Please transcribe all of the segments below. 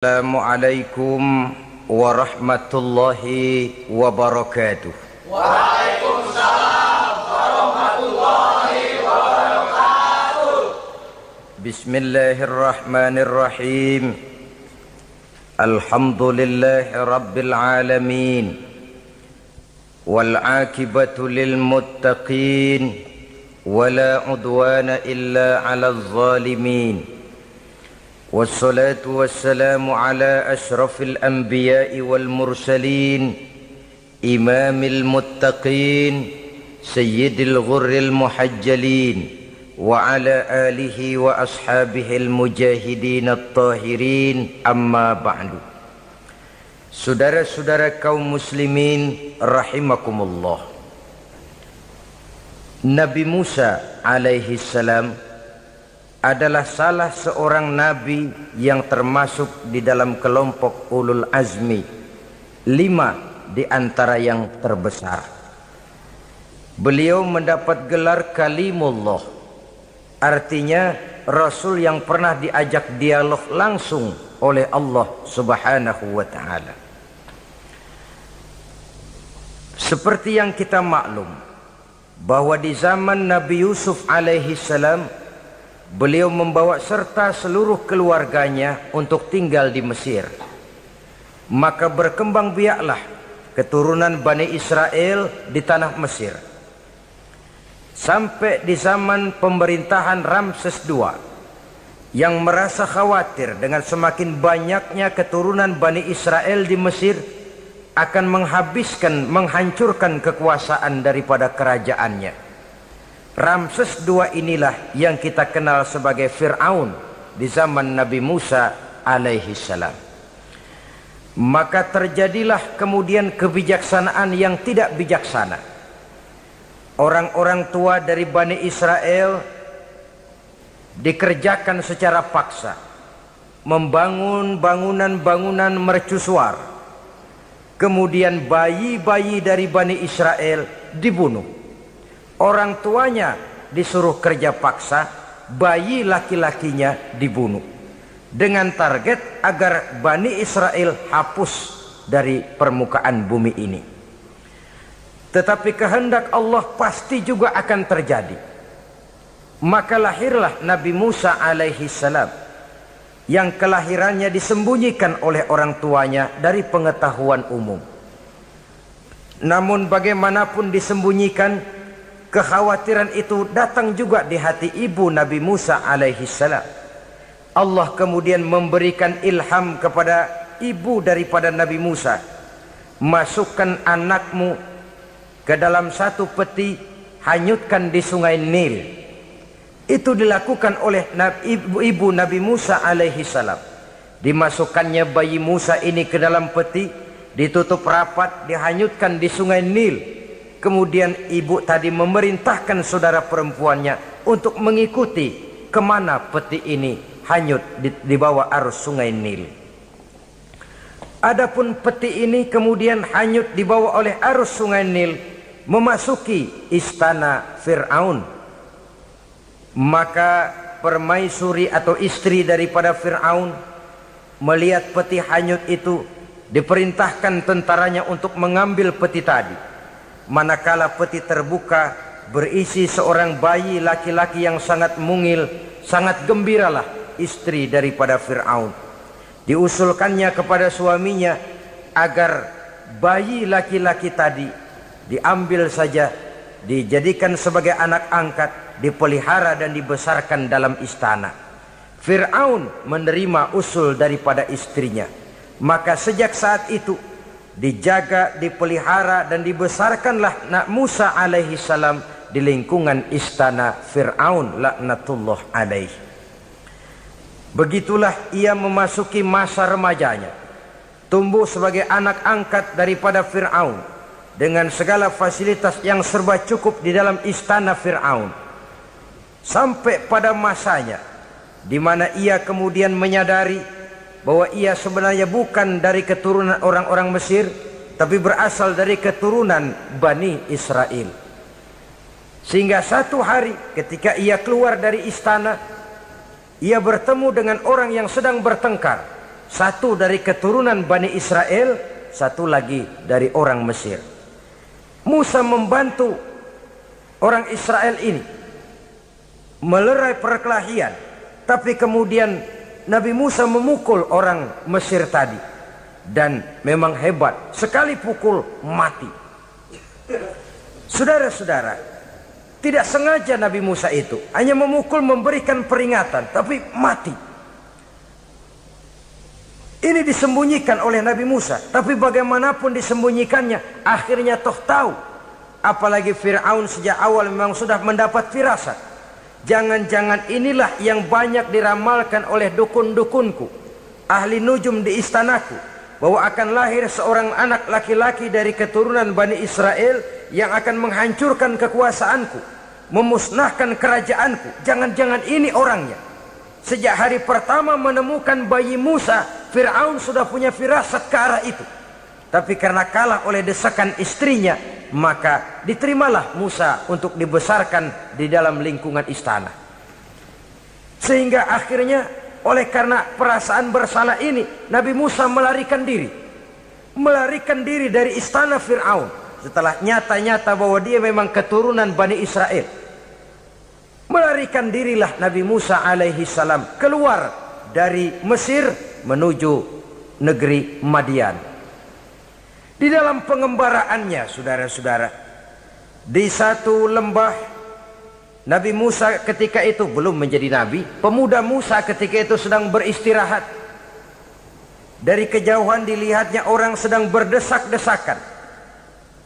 Assalamualaikum warahmatullahi wabarakatuh. Waalaikumsalam warahmatullahi wabarakatuh. Bismillahirrahmanirrahim. Alhamdulillahi rabbil alamin. Wal aqibatu lil muttaqin. Wala udwana illa 'alal zalimin. والصلاة والسلام على أشرف الأنبياء والمرسلين إمام المتقين سيد الغر المحجلين وعلى آله وأصحابه المجاهدين الطاهرين أما بعد. Saudara-saudara kaum muslimin rahimakumullah. Nabi Musa alaihi salam adalah salah seorang nabi yang termasuk di dalam kelompok ulul azmi, 5 di antara yang terbesar. Beliau mendapat gelar kalimullah, artinya rasul yang pernah diajak dialog langsung oleh Allah subhanahu wa ta'ala. Seperti yang kita maklum bahwa di zaman Nabi Yusuf alaihi salam, beliau membawa serta seluruh keluarganya untuk tinggal di Mesir. Maka berkembang biaklah keturunan Bani Israel di tanah Mesir. Sampai di zaman pemerintahan Ramses II yang merasa khawatir dengan semakin banyaknya keturunan Bani Israel di Mesir akan menghancurkan kekuasaan daripada kerajaannya. Ramses II inilah yang kita kenal sebagai Fir'aun di zaman Nabi Musa alaihi salam. Maka terjadilah kemudian kebijaksanaan yang tidak bijaksana. Orang-orang tua dari Bani Israel dikerjakan secara paksa, membangun bangunan-bangunan mercusuar. Kemudian bayi-bayi dari Bani Israel dibunuh. Orang tuanya disuruh kerja paksa, bayi laki-lakinya dibunuh. Dengan target agar Bani Israel hapus dari permukaan bumi ini. Tetapi kehendak Allah pasti juga akan terjadi. Maka lahirlah Nabi Musa alaihi salam, yang kelahirannya disembunyikan oleh orang tuanya dari pengetahuan umum. Namun bagaimanapun disembunyikan, kekhawatiran itu datang juga di hati ibu Nabi Musa alaihi salam. Allah kemudian memberikan ilham kepada ibu daripada Nabi Musa. Masukkan anakmu ke dalam satu peti, hanyutkan di sungai Nil. Itu dilakukan oleh ibu Nabi Musa alaihi salam. Dimasukkannya bayi Musa ini ke dalam peti, ditutup rapat, dihanyutkan di sungai Nil. Kemudian ibu tadi memerintahkan saudara perempuannya untuk mengikuti kemana peti ini hanyut di bawah arus sungai Nil. Adapun peti ini kemudian hanyut dibawa oleh arus sungai Nil memasuki istana Fir'aun. Maka permaisuri atau istri daripada Fir'aun melihat peti hanyut itu, diperintahkan tentaranya untuk mengambil peti tadi. Manakala peti terbuka, berisi seorang bayi laki-laki yang sangat mungil, sangat gembiralah istri daripada Fir'aun. Diusulkannya kepada suaminya agar bayi laki-laki tadi diambil saja, dijadikan sebagai anak angkat, dipelihara dan dibesarkan dalam istana. Fir'aun menerima usul daripada istrinya. Maka sejak saat itu dijaga, dipelihara dan dibesarkanlah Nabi Musa alaihi salam di lingkungan istana Fir'aun laknatullah alaihi. Begitulah ia memasuki masa remajanya, tumbuh sebagai anak angkat daripada Fir'aun dengan segala fasilitas yang serba cukup di dalam istana Fir'aun. Sampai pada masanya di mana ia kemudian menyadari bahwa ia sebenarnya bukan dari keturunan orang-orang Mesir, tapi berasal dari keturunan Bani Israel. Sehingga satu hari ketika ia keluar dari istana, ia bertemu dengan orang yang sedang bertengkar Satu dari keturunan Bani Israel, satu lagi dari orang Mesir. Musa membantu orang Israel ini melerai perkelahian, tapi kemudian Nabi Musa memukul orang Mesir tadi, dan memang hebat, sekali pukul mati. Saudara-saudara, tidak sengaja Nabi Musa itu hanya memukul, memberikan peringatan, tapi mati. Ini disembunyikan oleh Nabi Musa, tapi bagaimanapun disembunyikannya, akhirnya toh tahu. Apalagi Fir'aun sejak awal memang sudah mendapat firasat. Jangan-jangan inilah yang banyak diramalkan oleh dukun-dukunku, ahli nujum di istanaku, bahwa akan lahir seorang anak laki-laki dari keturunan Bani Israel yang akan menghancurkan kekuasaanku, memusnahkan kerajaanku. Jangan-jangan ini orangnya. Sejak hari pertama menemukan bayi Musa, Fir'aun sudah punya firasat ke arah itu. Tapi karena kalah oleh desakan istrinya, maka diterimalah Musa untuk dibesarkan di dalam lingkungan istana. Sehingga akhirnya oleh karena perasaan bersalah ini, Nabi Musa melarikan diri. Melarikan diri dari istana Fir'aun setelah nyata-nyata bahwa dia memang keturunan Bani Israel. Melarikan dirilah Nabi Musa alaihi salam keluar dari Mesir menuju negeri Madian. Di dalam pengembaraannya, saudara-saudara, di satu lembah, Nabi Musa ketika itu belum menjadi nabi. Pemuda Musa ketika itu sedang beristirahat. Dari kejauhan dilihatnya orang sedang berdesak-desakan.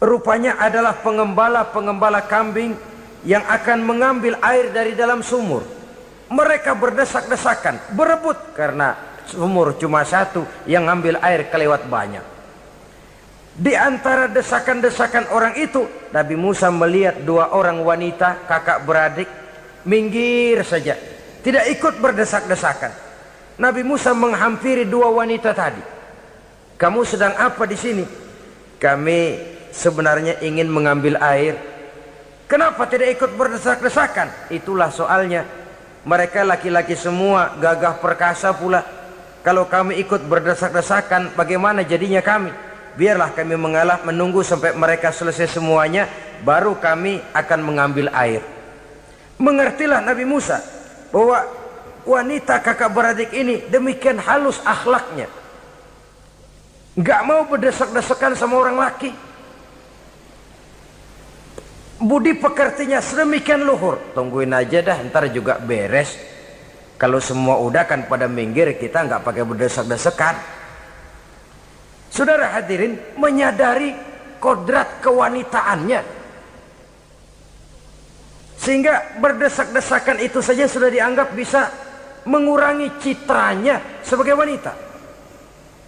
Rupanya adalah pengembala-pengembala kambing yang akan mengambil air dari dalam sumur. Mereka berdesak-desakan, berebut karena sumur cuma satu, yang ambil air kelewat banyak. Di antara desakan-desakan orang itu, Nabi Musa melihat dua orang wanita kakak beradik minggir saja, tidak ikut berdesak-desakan. Nabi Musa menghampiri dua wanita tadi. Kamu sedang apa di sini? Kami sebenarnya ingin mengambil air. Kenapa tidak ikut berdesak-desakan? Itulah soalnya. Mereka laki-laki semua, gagah perkasa pula. Kalau kami ikut berdesak-desakan, bagaimana jadinya kami? Biarlah kami mengalah menunggu sampai mereka selesai semuanya, baru kami akan mengambil air. Mengertilah Nabi Musa bahwa wanita kakak beradik ini demikian halus akhlaknya, nggak mau berdesak-desakan sama orang laki. Budi pekertinya sedemikian luhur. Tungguin aja dah, ntar juga beres. Kalau semua udah kan pada minggir, kita nggak pakai berdesak-desakan. Saudara hadirin, menyadari kodrat kewanitaannya, sehingga berdesak-desakan itu saja sudah dianggap bisa mengurangi citranya sebagai wanita.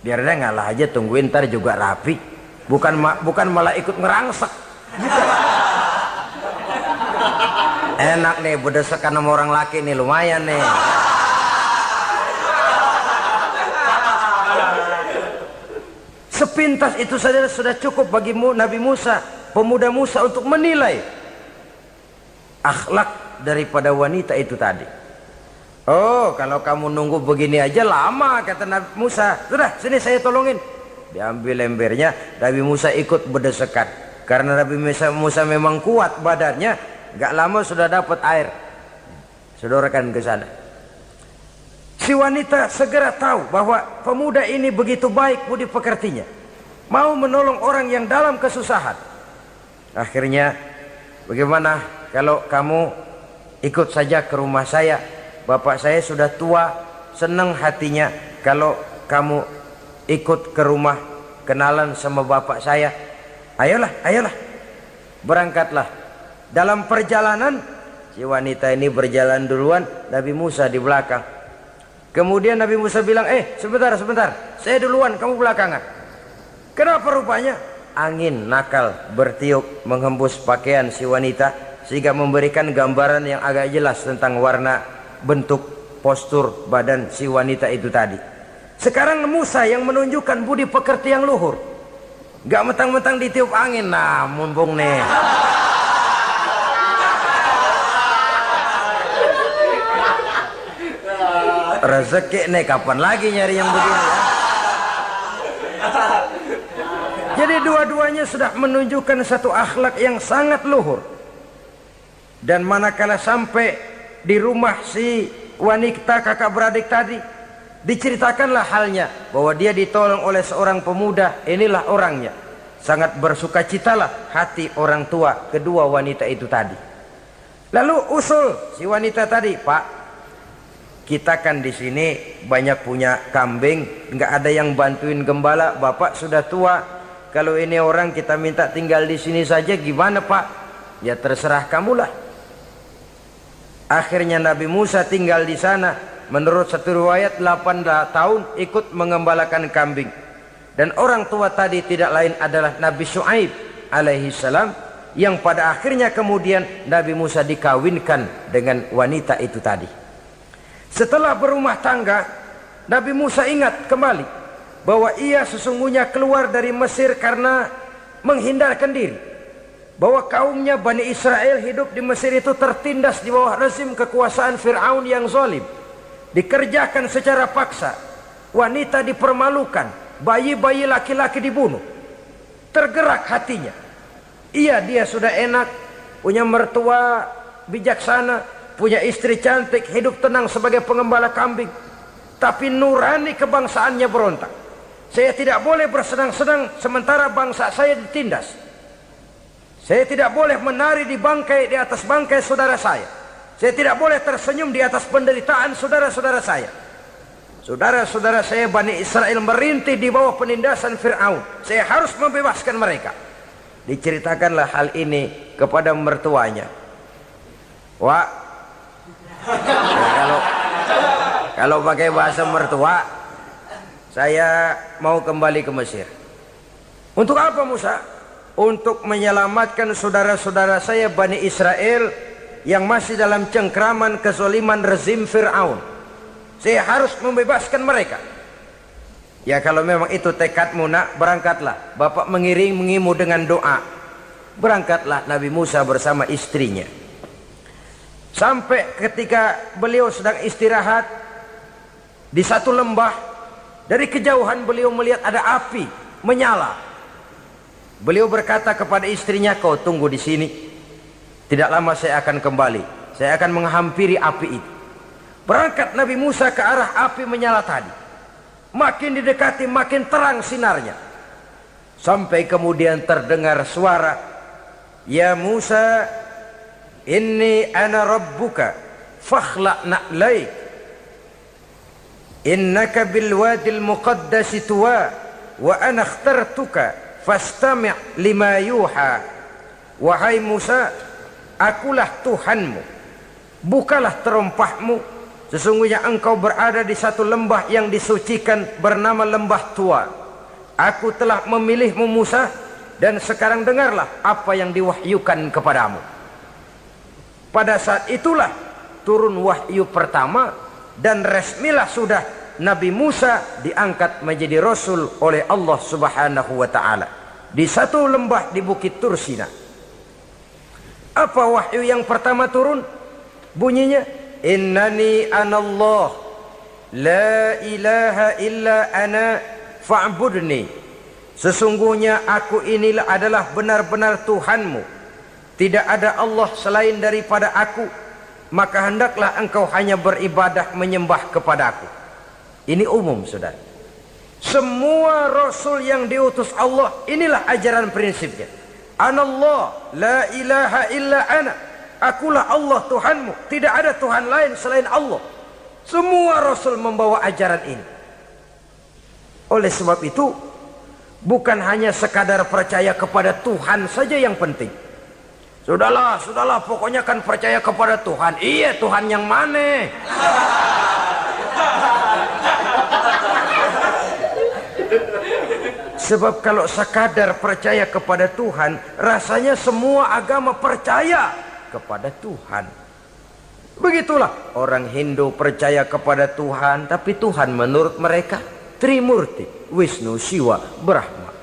Biar dia ngalah aja, tungguin ntar juga rapi. Bukan malah ikut ngerangsek gitu. Enak nih berdesakan sama orang laki nih, lumayan nih. Sepintas itu saja sudah cukup bagi Nabi Musa, pemuda Musa, untuk menilai akhlak daripada wanita itu tadi. Oh, kalau kamu nunggu begini aja lama, kata Nabi Musa. Sudah, sini saya tolongin. Diambil embernya, Nabi Musa ikut berdesakan. Karena Nabi Musa memang kuat badannya, gak lama sudah dapat air. Sodorakan ke sana. Si wanita segera tahu bahwa pemuda ini begitu baik budi pekertinya, mau menolong orang yang dalam kesusahan. Akhirnya, bagaimana kalau kamu ikut saja ke rumah saya? Bapak saya sudah tua, senang hatinya kalau kamu ikut ke rumah, kenalan sama bapak saya. Ayolah, ayolah, berangkatlah. Dalam perjalanan, si wanita ini berjalan duluan, Nabi Musa di belakang. Kemudian Nabi Musa bilang, sebentar, saya duluan, kamu belakangan. Kenapa rupanya? Angin nakal bertiup menghembus pakaian si wanita, sehingga memberikan gambaran yang agak jelas tentang warna, bentuk, postur badan si wanita itu tadi. Sekarang Musa yang menunjukkan budi pekerti yang luhur. Gak mentang-mentang ditiup angin, nah mumpung nih. Rezeki nih, kapan lagi nyari yang begini ya? keduanya sudah menunjukkan satu akhlak yang sangat luhur. Dan manakala sampai di rumah si wanita kakak beradik tadi, diceritakanlah halnya bahwa dia ditolong oleh seorang pemuda. Inilah orangnya. Sangat bersukacitalah hati orang tua kedua wanita itu tadi. Lalu usul si wanita tadi, Pak, kita kan di sini banyak punya kambing, nggak ada yang bantuin gembala. Bapak sudah tua. Kalau ini orang kita minta tinggal di sini saja, gimana Pak? Ya terserah kamulah. Akhirnya Nabi Musa tinggal di sana. Menurut satu riwayat 8 tahun ikut mengembalakan kambing. Dan orang tua tadi tidak lain adalah Nabi Syuaib alaihi salam, yang pada akhirnya kemudian Nabi Musa dikawinkan dengan wanita itu tadi. Setelah berumah tangga, Nabi Musa ingat kembali bahwa ia sesungguhnya keluar dari Mesir karena menghindarkan diri. Bahwa kaumnya Bani Israel hidup di Mesir itu tertindas di bawah rezim kekuasaan Fir'aun yang zalim. Dikerjakan secara paksa, wanita dipermalukan, bayi-bayi laki-laki dibunuh. Tergerak hatinya. Dia sudah enak, punya mertua bijaksana, punya istri cantik, hidup tenang sebagai pengembala kambing. Tapi nurani kebangsaannya berontak. Saya tidak boleh bersenang-senang sementara bangsa saya ditindas. Saya tidak boleh menari di atas bangkai saudara saya. Saya tidak boleh tersenyum di atas penderitaan saudara-saudara saya. Saudara-saudara saya Bani Israel merintih di bawah penindasan Fir'aun. Saya harus membebaskan mereka. Diceritakanlah hal ini kepada mertuanya. Wah, ya, kalau pakai bahasa mertua, saya mau kembali ke Mesir. Untuk apa Musa? Untuk menyelamatkan saudara-saudara saya Bani Israel yang masih dalam cengkraman kezaliman rezim Fir'aun. Saya harus membebaskan mereka. Ya kalau memang itu tekadmu nak, berangkatlah. Bapak mengiringimu dengan doa. Berangkatlah Nabi Musa bersama istrinya. Sampai ketika beliau sedang istirahat di satu lembah, dari kejauhan beliau melihat ada api menyala. Beliau berkata kepada istrinya, kau tunggu di sini. Tidak lama saya akan kembali. Saya akan menghampiri api itu. Berangkat Nabi Musa ke arah api menyala tadi. Makin didekati makin terang sinarnya. Sampai kemudian terdengar suara, ya Musa, inni ana rabbuka fakhla' na'laik. Innaka bil wadil muqaddasi tuwa wa ana ikhtartuka fastami' lima yuha. Wahai Musa, akulah Tuhanmu, bukalah terompahmu. Sesungguhnya engkau berada di satu lembah yang disucikan bernama lembah tua. Aku telah memilihmu Musa, dan sekarang dengarlah apa yang diwahyukan kepadamu. Pada saat itulah turun wahyu pertama, dan resmilah sudah Nabi Musa diangkat menjadi Rasul oleh Allah Subhanahu wa ta'ala di satu lembah di Bukit Tursina. Apa wahyu yang pertama turun? Bunyinya, innani anallah la ilaha illa ana fa'budni. Sesungguhnya aku inilah adalah benar-benar Tuhanmu, tidak ada Allah selain daripada aku, maka hendaklah engkau hanya beribadah menyembah kepadaku. Ini umum saudara. Semua Rasul yang diutus Allah, inilah ajaran prinsipnya. Anallah la ilaha illa ana, akulah Allah Tuhanmu, tidak ada Tuhan lain selain Allah. Semua Rasul membawa ajaran ini. Oleh sebab itu, bukan hanya sekadar percaya kepada Tuhan saja yang penting. Sudahlah, pokoknya kan percaya kepada Tuhan. Iya, Tuhan yang mana? Sebab kalau sekadar percaya kepada Tuhan, rasanya semua agama percaya kepada Tuhan. Begitulah orang Hindu percaya kepada Tuhan, tapi Tuhan menurut mereka Trimurti, Wisnu, Siwa, Brahma.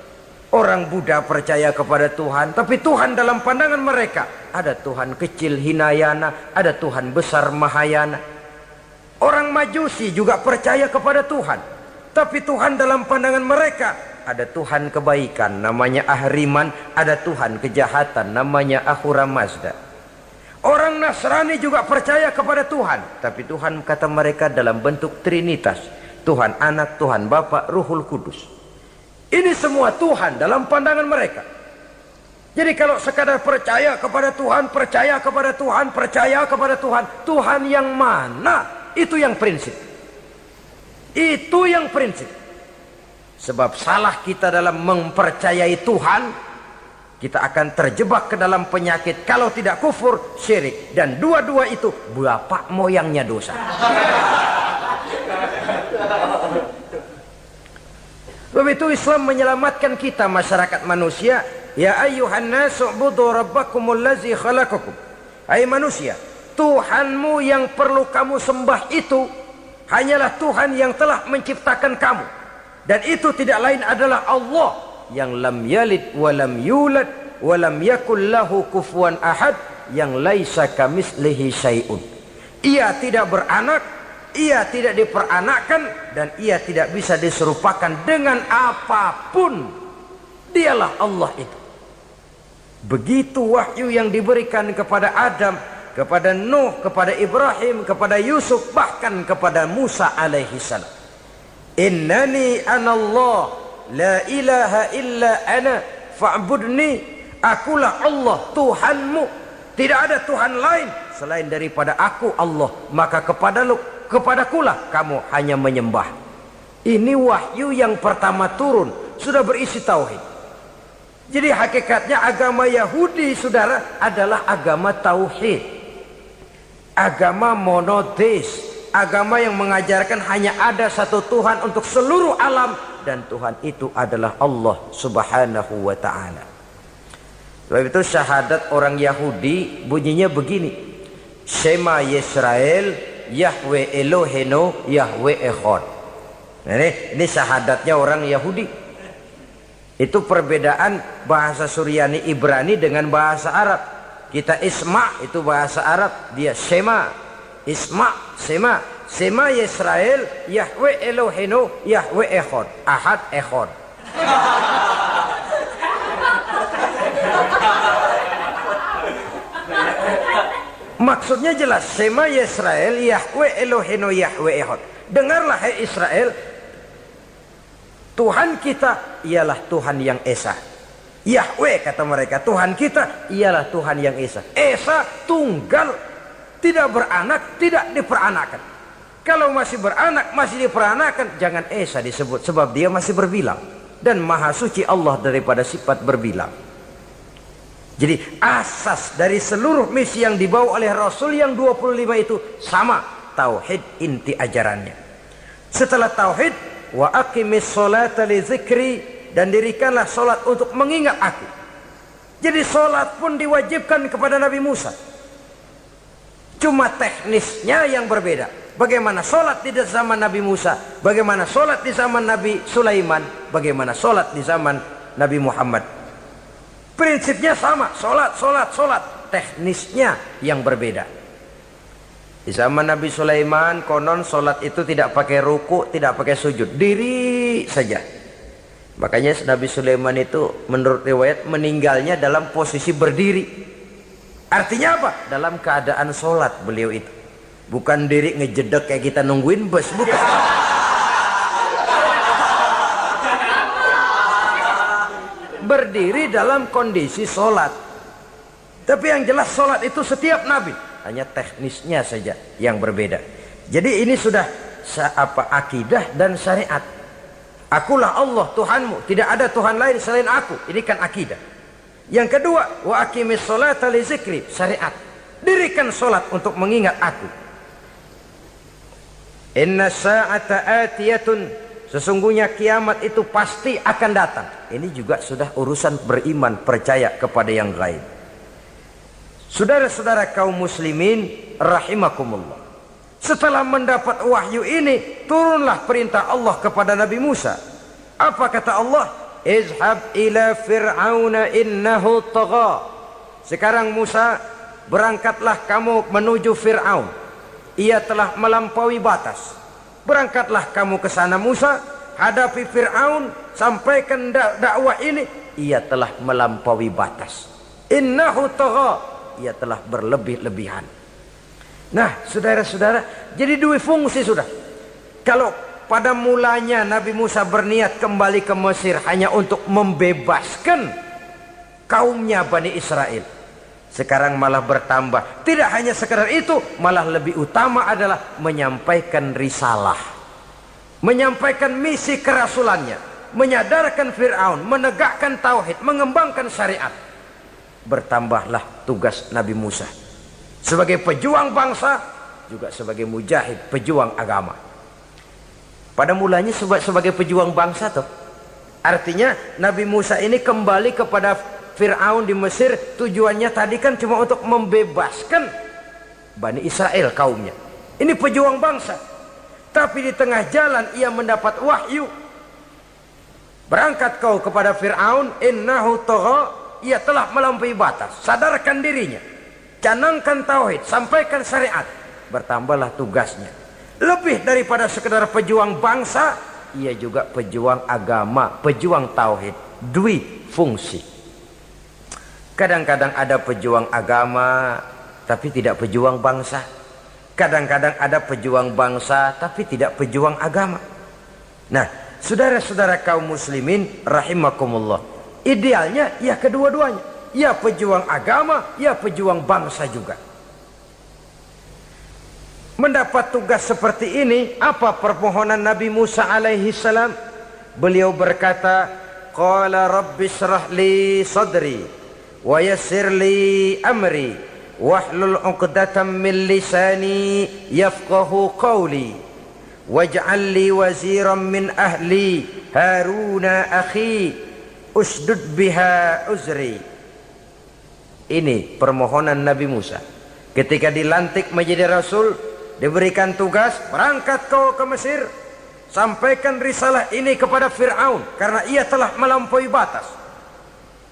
Orang Buddha percaya kepada Tuhan, tapi Tuhan dalam pandangan mereka ada Tuhan kecil Hinayana, ada Tuhan besar Mahayana. Orang Majusi juga percaya kepada Tuhan, tapi Tuhan dalam pandangan mereka ada Tuhan kebaikan namanya Ahriman, ada Tuhan kejahatan namanya Ahura Mazda. Orang Nasrani juga percaya kepada Tuhan, tapi Tuhan kata mereka dalam bentuk Trinitas, Tuhan Anak, Tuhan Bapa, Ruhul Kudus. Ini semua Tuhan dalam pandangan mereka. Jadi kalau sekadar percaya kepada Tuhan, percaya kepada Tuhan, percaya kepada Tuhan, Tuhan yang mana? Itu yang prinsip. Itu yang prinsip. Sebab salah kita dalam mempercayai Tuhan, kita akan terjebak ke dalam penyakit. Kalau tidak kufur, syirik. Dan dua-dua itu bapak moyangnya dosa. Sebab itu Islam menyelamatkan kita masyarakat manusia. Ya ayyuhan nasu ubudu rabbakumul ladzi khalaqakum. Hai manusia, Tuhanmu yang perlu kamu sembah itu hanyalah Tuhan yang telah menciptakan kamu. Dan itu tidak lain adalah Allah yang lam yalid wa lam yulad wa lam yakul lahu kufuwan ahad, yang laisa kamitslihi syai'un. Ia tidak beranak, ia tidak diperanakkan, dan ia tidak bisa diserupakan dengan apapun. Dialah Allah itu. Begitu wahyu yang diberikan kepada Adam, kepada Nuh, kepada Ibrahim, kepada Yusuf, bahkan kepada Musa alaihi salam. Innani anallah la ilaha illa ana fa'budni. Akulah Allah Tuhanmu, tidak ada Tuhan lain selain daripada aku Allah, maka kepadakulah kamu hanya menyembah. Ini wahyu yang pertama turun, sudah berisi tauhid. Jadi hakikatnya agama Yahudi, saudara, adalah agama tauhid, agama monoteis, agama yang mengajarkan hanya ada satu Tuhan untuk seluruh alam, dan Tuhan itu adalah Allah subhanahu wa ta'ala. Sebab itu syahadat orang Yahudi bunyinya begini: Shema Yisrael Yahweh Elohenu Yahweh Echad. Ini syahadatnya orang Yahudi. Itu perbedaan bahasa Suryani Ibrani dengan bahasa Arab. Kita Isma itu bahasa Arab, dia Shema. Isma, Shema. Shema Yisrael Yahweh Elohenu Yahweh Echad. Ahad Echad. Maksudnya jelas, Shema Yisrael Yahweh Elohenu Yahweh Echad. Dengarlah hai Israel, Tuhan kita ialah Tuhan yang Esa. Yahweh kata mereka, Tuhan kita ialah Tuhan yang Esa. Esa tunggal, tidak beranak, tidak diperanakkan. Kalau masih beranak, masih diperanakkan, jangan Esa disebut, sebab dia masih berbilang. Dan maha suci Allah daripada sifat berbilang. Jadi asas dari seluruh misi yang dibawa oleh Rasul yang 25 itu sama, tauhid inti ajarannya. Setelah tauhid, wa aqimis sholata li zikri, dan dirikanlah solat untuk mengingat aku. Jadi solat pun diwajibkan kepada Nabi Musa. Cuma teknisnya yang berbeda. Bagaimana solat di zaman Nabi Musa, bagaimana solat di zaman Nabi Sulaiman, bagaimana solat di zaman Nabi Muhammad. Prinsipnya sama, solat, solat, solat. Teknisnya yang berbeda. Di zaman Nabi Sulaiman konon solat itu tidak pakai ruku, tidak pakai sujud, diri saja. Makanya Nabi Sulaiman itu menurut riwayat meninggalnya dalam posisi berdiri. Artinya apa? Dalam keadaan solat beliau itu. Bukan diri ngejedek kayak kita nungguin bus, bukan. Berdiri dalam kondisi solat. Tapi yang jelas solat itu setiap Nabi, hanya teknisnya saja yang berbeda. Jadi ini sudah akidah dan syariat. Akulah Allah Tuhanmu, tidak ada Tuhan lain selain aku. Ini kan akidah. Yang kedua, wa aqimis sholata li zikri, syariat. Dirikan solat untuk mengingat aku. Inna sa'ata atiyatun, sesungguhnya kiamat itu pasti akan datang. Ini juga sudah urusan beriman, percaya kepada yang gaib. Saudara-saudara kaum muslimin rahimakumullah. Setelah mendapat wahyu ini, turunlah perintah Allah kepada Nabi Musa. Apa kata Allah? Izhab ila fir'auna innahu tagha. Sekarang Musa, berangkatlah kamu menuju Fir'aun. Ia telah melampaui batas. Berangkatlah kamu ke sana Musa, hadapi Fir'aun, sampaikan dakwah ini, ia telah melampaui batas. Innahu tagha, ia telah berlebih-lebihan. Nah, saudara-saudara, jadi dua fungsi sudah. Kalau pada mulanya Nabi Musa berniat kembali ke Mesir hanya untuk membebaskan kaumnya Bani Israel, sekarang malah bertambah. Tidak hanya sekedar itu, malah lebih utama adalah menyampaikan risalah, menyampaikan misi kerasulannya, menyadarkan Fir'aun, menegakkan tauhid, mengembangkan syariat. Bertambahlah tugas Nabi Musa sebagai pejuang bangsa, juga sebagai mujahid, pejuang agama. Pada mulanya sebagai pejuang bangsa tuh. Artinya Nabi Musa ini kembali kepada Fir'aun di Mesir, tujuannya tadi kan cuma untuk membebaskan Bani Israel kaumnya. Ini pejuang bangsa. Tapi di tengah jalan ia mendapat wahyu. Berangkat kau kepada Fir'aun, innahu tagha, ia telah melampaui batas. Sadarkan dirinya, canangkan tauhid, sampaikan syariat. Bertambahlah tugasnya. Lebih daripada sekedar pejuang bangsa, ia juga pejuang agama, pejuang tauhid. Dwi fungsi. Kadang-kadang ada pejuang agama tapi tidak pejuang bangsa. Kadang-kadang ada pejuang bangsa tapi tidak pejuang agama. Nah, saudara-saudara kaum muslimin rahimakumullah, idealnya ya kedua-duanya. Ya pejuang agama, ya pejuang bangsa juga. Mendapat tugas seperti ini, apa permohonan Nabi Musa alaihi salam? Beliau berkata, qala rabbi shrah li sadri wa yassir li amri wahlul 'uqdatam min lisani yafqahu qawli waj'al li waziran min ahli Haruna akhi usdud biha uzri. Ini permohonan Nabi Musa ketika dilantik menjadi rasul. Diberikan tugas, berangkat kau ke Mesir, sampaikan risalah ini kepada Fir'aun, karena ia telah melampaui batas.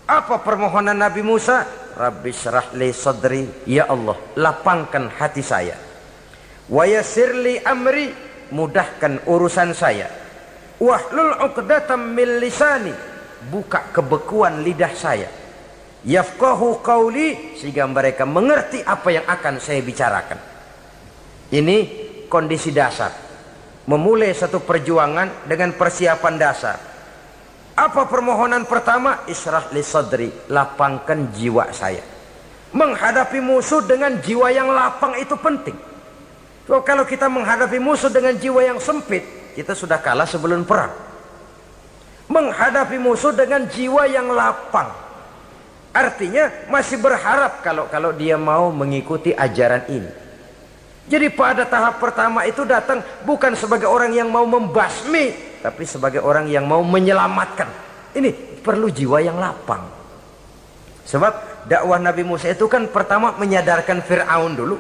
Apa permohonan Nabi Musa? Rabbi syrah li sadri, ya Allah, lapangkan hati saya. Wa yassir li amri, mudahkan urusan saya. Wahlul 'uqdatam min lisani, buka kebekuan lidah saya. Yafqahu qawli, sehingga mereka mengerti apa yang akan saya bicarakan. Ini kondisi dasar. Memulai satu perjuangan dengan persiapan dasar. Apa permohonan pertama? Isyrah li sadri, lapangkan jiwa saya. Menghadapi musuh dengan jiwa yang lapang itu penting. So, kalau kita menghadapi musuh dengan jiwa yang sempit, kita sudah kalah sebelum perang. Menghadapi musuh dengan jiwa yang lapang, artinya masih berharap kalau dia mau mengikuti ajaran ini. Jadi pada tahap pertama itu datang bukan sebagai orang yang mau membasmi, tapi sebagai orang yang mau menyelamatkan. Ini perlu jiwa yang lapang. Sebab dakwah Nabi Musa itu kan pertama menyadarkan Fir'aun dulu.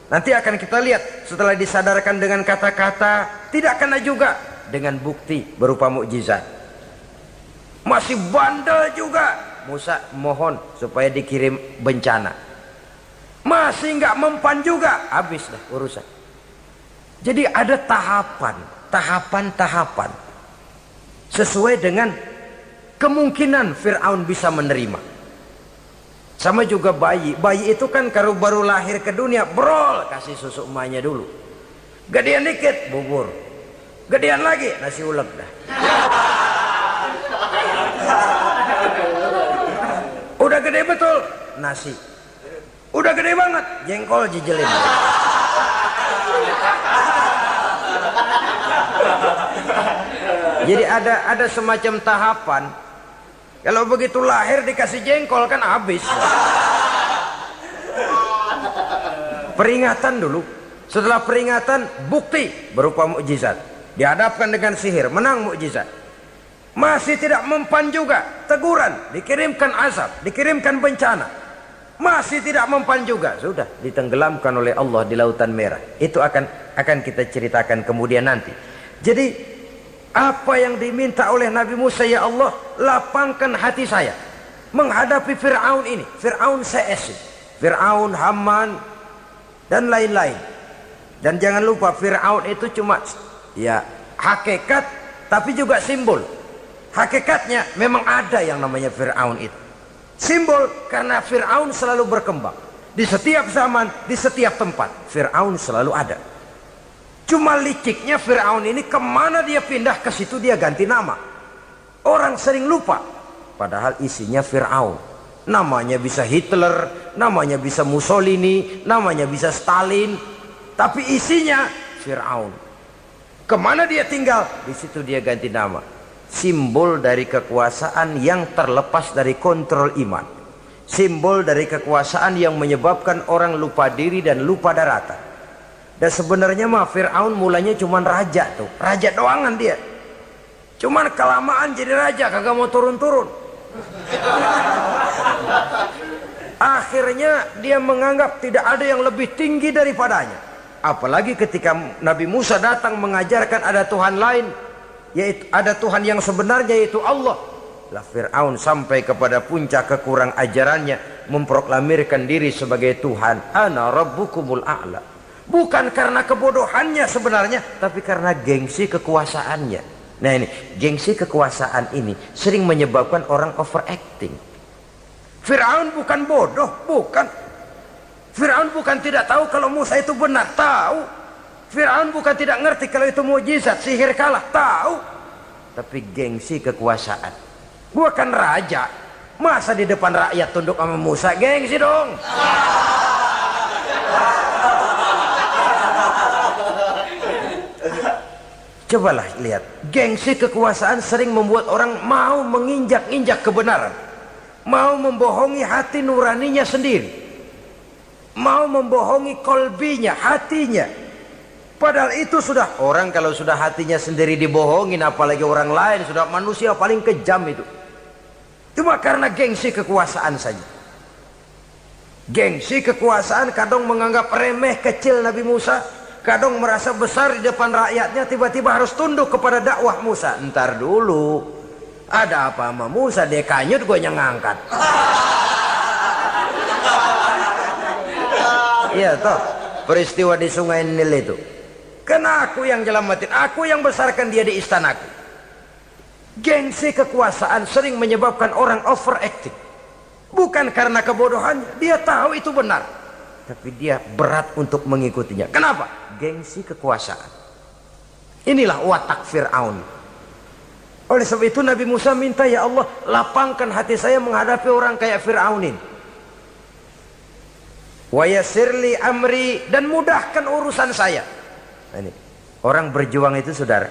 Nanti akan kita lihat setelah disadarkan dengan kata-kata, tidak kena juga dengan bukti berupa mukjizat. Masih bandel juga. Musa mohon supaya dikirim bencana. Masih nggak mempan juga, habis dah urusan. Jadi ada tahapan sesuai dengan kemungkinan Fir'aun bisa menerima. Sama juga bayi itu kan kalau baru lahir ke dunia, brol, kasih susu emaknya dulu. Gedean dikit, bubur. Gedean lagi, nasi ulek dah. Udah gede betul, nasi. Udah gede banget, jengkol jijelin. Jadi ada semacam tahapan. Kalau begitu lahir dikasih jengkol kan habis. Peringatan dulu. Setelah peringatan, bukti berupa mukjizat. Dihadapkan dengan sihir, menang mukjizat. Masih tidak mempan juga, teguran, dikirimkan azab, dikirimkan bencana. Masih tidak mempan juga, sudah ditenggelamkan oleh Allah di Lautan Merah. Itu akan kita ceritakan kemudian nanti. Jadi apa yang diminta oleh Nabi Musa, ya Allah, lapangkan hati saya menghadapi Fir'aun ini. Fir'aun CS, Fir'aun, Haman, dan lain-lain. Dan jangan lupa Fir'aun itu cuma ya hakikat tapi juga simbol. Hakikatnya memang ada yang namanya Fir'aun itu. Simbol karena Fir'aun selalu berkembang. Di setiap zaman, di setiap tempat, Fir'aun selalu ada. Cuma liciknya Fir'aun ini kemana dia pindah, ke situ dia ganti nama. Orang sering lupa. Padahal isinya Fir'aun. Namanya bisa Hitler, namanya bisa Mussolini, namanya bisa Stalin. Tapi isinya Fir'aun. Kemana dia tinggal, di situ dia ganti nama. Simbol dari kekuasaan yang terlepas dari kontrol iman. Simbol dari kekuasaan yang menyebabkan orang lupa diri dan lupa daratan. Dan sebenarnya mah Fir'aun mulanya cuman raja tuh. Raja doangan dia. Cuman kelamaan jadi raja, kagak mau turun-turun. Akhirnya dia menganggap tidak ada yang lebih tinggi daripadanya. Apalagi ketika Nabi Musa datang mengajarkan ada Tuhan lain, yaitu ada Tuhan yang sebenarnya, yaitu Allah. Lah Fir'aun sampai kepada puncak kekurang ajarannya, memproklamirkan diri sebagai Tuhan. Ana rabbukumul a'la. Bukan karena kebodohannya sebenarnya, tapi karena gengsi kekuasaannya. Nah ini, gengsi kekuasaan ini sering menyebabkan orang overacting. Fir'aun bukan bodoh, bukan. Fir'aun bukan tidak tahu kalau Musa itu benar, tahu. Fir'aun bukan tidak ngerti kalau itu mukjizat, sihir kalah, tahu. Tapi gengsi kekuasaan. Gua kan raja, masa di depan rakyat tunduk sama Musa, gengsi dong. Cobalah lihat, gengsi kekuasaan sering membuat orang mau menginjak-injak kebenaran, mau membohongi hati nuraninya sendiri, mau membohongi kolbinya, hatinya. Padahal itu sudah, orang kalau sudah hatinya sendiri dibohongin, apalagi orang lain, sudah manusia paling kejam itu. Cuma karena gengsi kekuasaan saja. Gengsi kekuasaan kadang menganggap remeh kecil Nabi Musa, kadang merasa besar di depan rakyatnya, tiba-tiba harus tunduk kepada dakwah Musa. Ntar dulu, ada apa sama Musa, dia kanyut, gue yang ngangkat. Iya toh, peristiwa di Sungai Nil itu. Karena aku yang nyelamatin, aku yang besarkan dia di istanaku. Gengsi kekuasaan sering menyebabkan orang overacting. Bukan karena kebodohannya, dia tahu itu benar, tapi dia berat untuk mengikutinya. Kenapa? Gengsi kekuasaan. Inilah watak Fir'aun. Oleh sebab itu Nabi Musa minta, ya Allah, lapangkan hati saya menghadapi orang kayak Fir'aun ini. Wa yassirli amri, dan mudahkan urusan saya. Ini orang berjuang itu, saudara,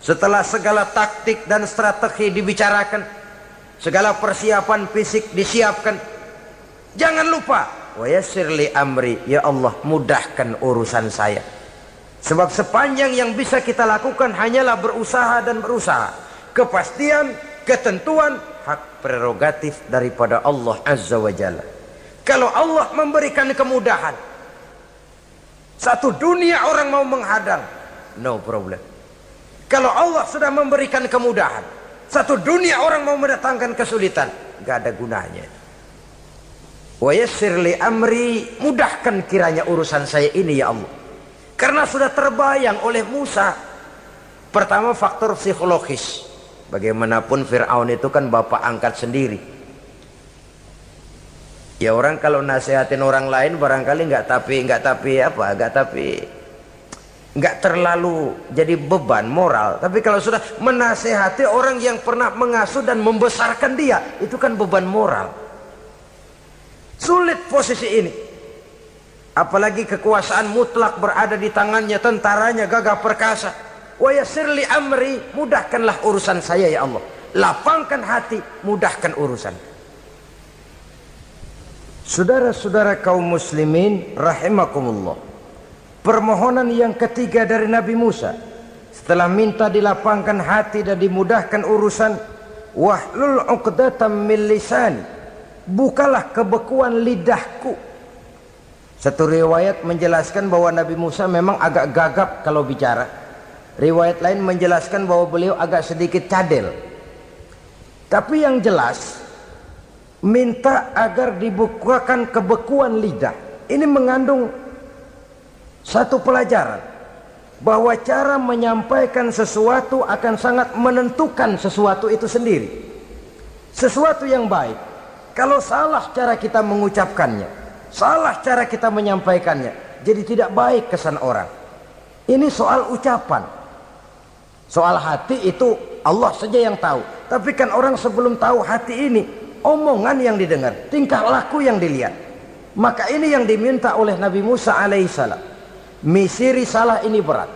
setelah segala taktik dan strategi dibicarakan, segala persiapan fisik disiapkan, jangan lupa wa yassirli amri, ya Allah, mudahkan urusan saya. Sebab sepanjang yang bisa kita lakukan hanyalah berusaha dan berusaha. Kepastian, ketentuan, hak prerogatif daripada Allah Azza wa Jalla. Kalau Allah memberikan kemudahan, satu dunia orang mau menghadang, no problem. Kalau Allah sudah memberikan kemudahan, satu dunia orang mau mendatangkan kesulitan, gak ada gunanya. Wa yassirli amri, mudahkan kiranya urusan saya ini ya Allah. Karena sudah terbayang oleh Musa. Pertama, faktor psikologis. Bagaimanapun Fir'aun itu kan bapak angkat sendiri. Ya orang kalau nasihatin orang lain barangkali nggak terlalu jadi beban moral. Tapi kalau sudah menasehati orang yang pernah mengasuh dan membesarkan dia, itu kan beban moral. Sulit posisi ini. Apalagi kekuasaan mutlak berada di tangannya, tentaranya gagah perkasa. Wa yassirli amri, mudahkanlah urusan saya ya Allah. Lapangkan hati, mudahkan urusan. Saudara-saudara kaum muslimin rahimakumullah. Permohonan yang ketiga dari Nabi Musa, setelah minta dilapangkan hati dan dimudahkan urusan, wahlul 'uqdatam min lisani, bukalah kebekuan lidahku. Satu riwayat menjelaskan bahwa Nabi Musa memang agak gagap kalau bicara. Riwayat lain menjelaskan bahwa beliau agak sedikit cadel. Tapi yang jelas, minta agar dibukakan kebekuan lidah. Ini mengandung satu pelajaran. bahwa cara menyampaikan sesuatu akan sangat menentukan sesuatu itu sendiri. Sesuatu yang baik, kalau salah cara kita mengucapkannya, salah cara kita menyampaikannya, jadi tidak baik kesan orang. Ini soal ucapan. Soal hati itu Allah saja yang tahu. Tapi kan orang sebelum tahu hati ini, omongan yang didengar, tingkah laku yang dilihat. Maka ini yang diminta oleh Nabi Musa alaihissalam. Misi risalah ini berat,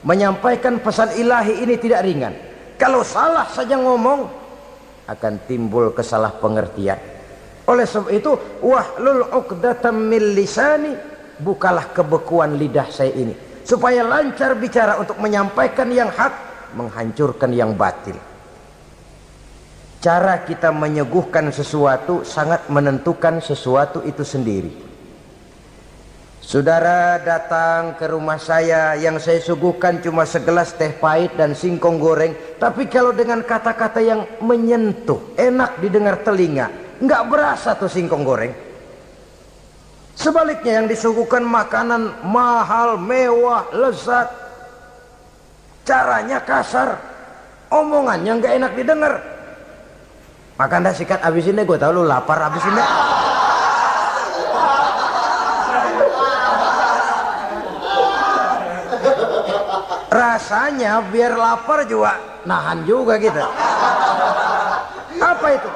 menyampaikan pesan ilahi ini tidak ringan. Kalau salah saja ngomong akan timbul kesalah pengertian. Oleh sebab itu, wahlul 'uqdatam min lisani, bukalah kebekuan lidah saya ini supaya lancar bicara untuk menyampaikan yang hak, menghancurkan yang batil. Cara kita menyuguhkan sesuatu sangat menentukan sesuatu itu sendiri. Saudara datang ke rumah saya, yang saya suguhkan cuma segelas teh pahit dan singkong goreng, tapi kalau dengan kata-kata yang menyentuh, enak didengar telinga, nggak berasa tuh singkong goreng. Sebaliknya yang disuguhkan makanan mahal, mewah, lezat, caranya kasar, omongannya nggak enak didengar. Maka anda sikat abisin deh, gue tahu lu lapar, abisin deh. Rasanya biar lapar juga nahan juga gitu. Apa itu?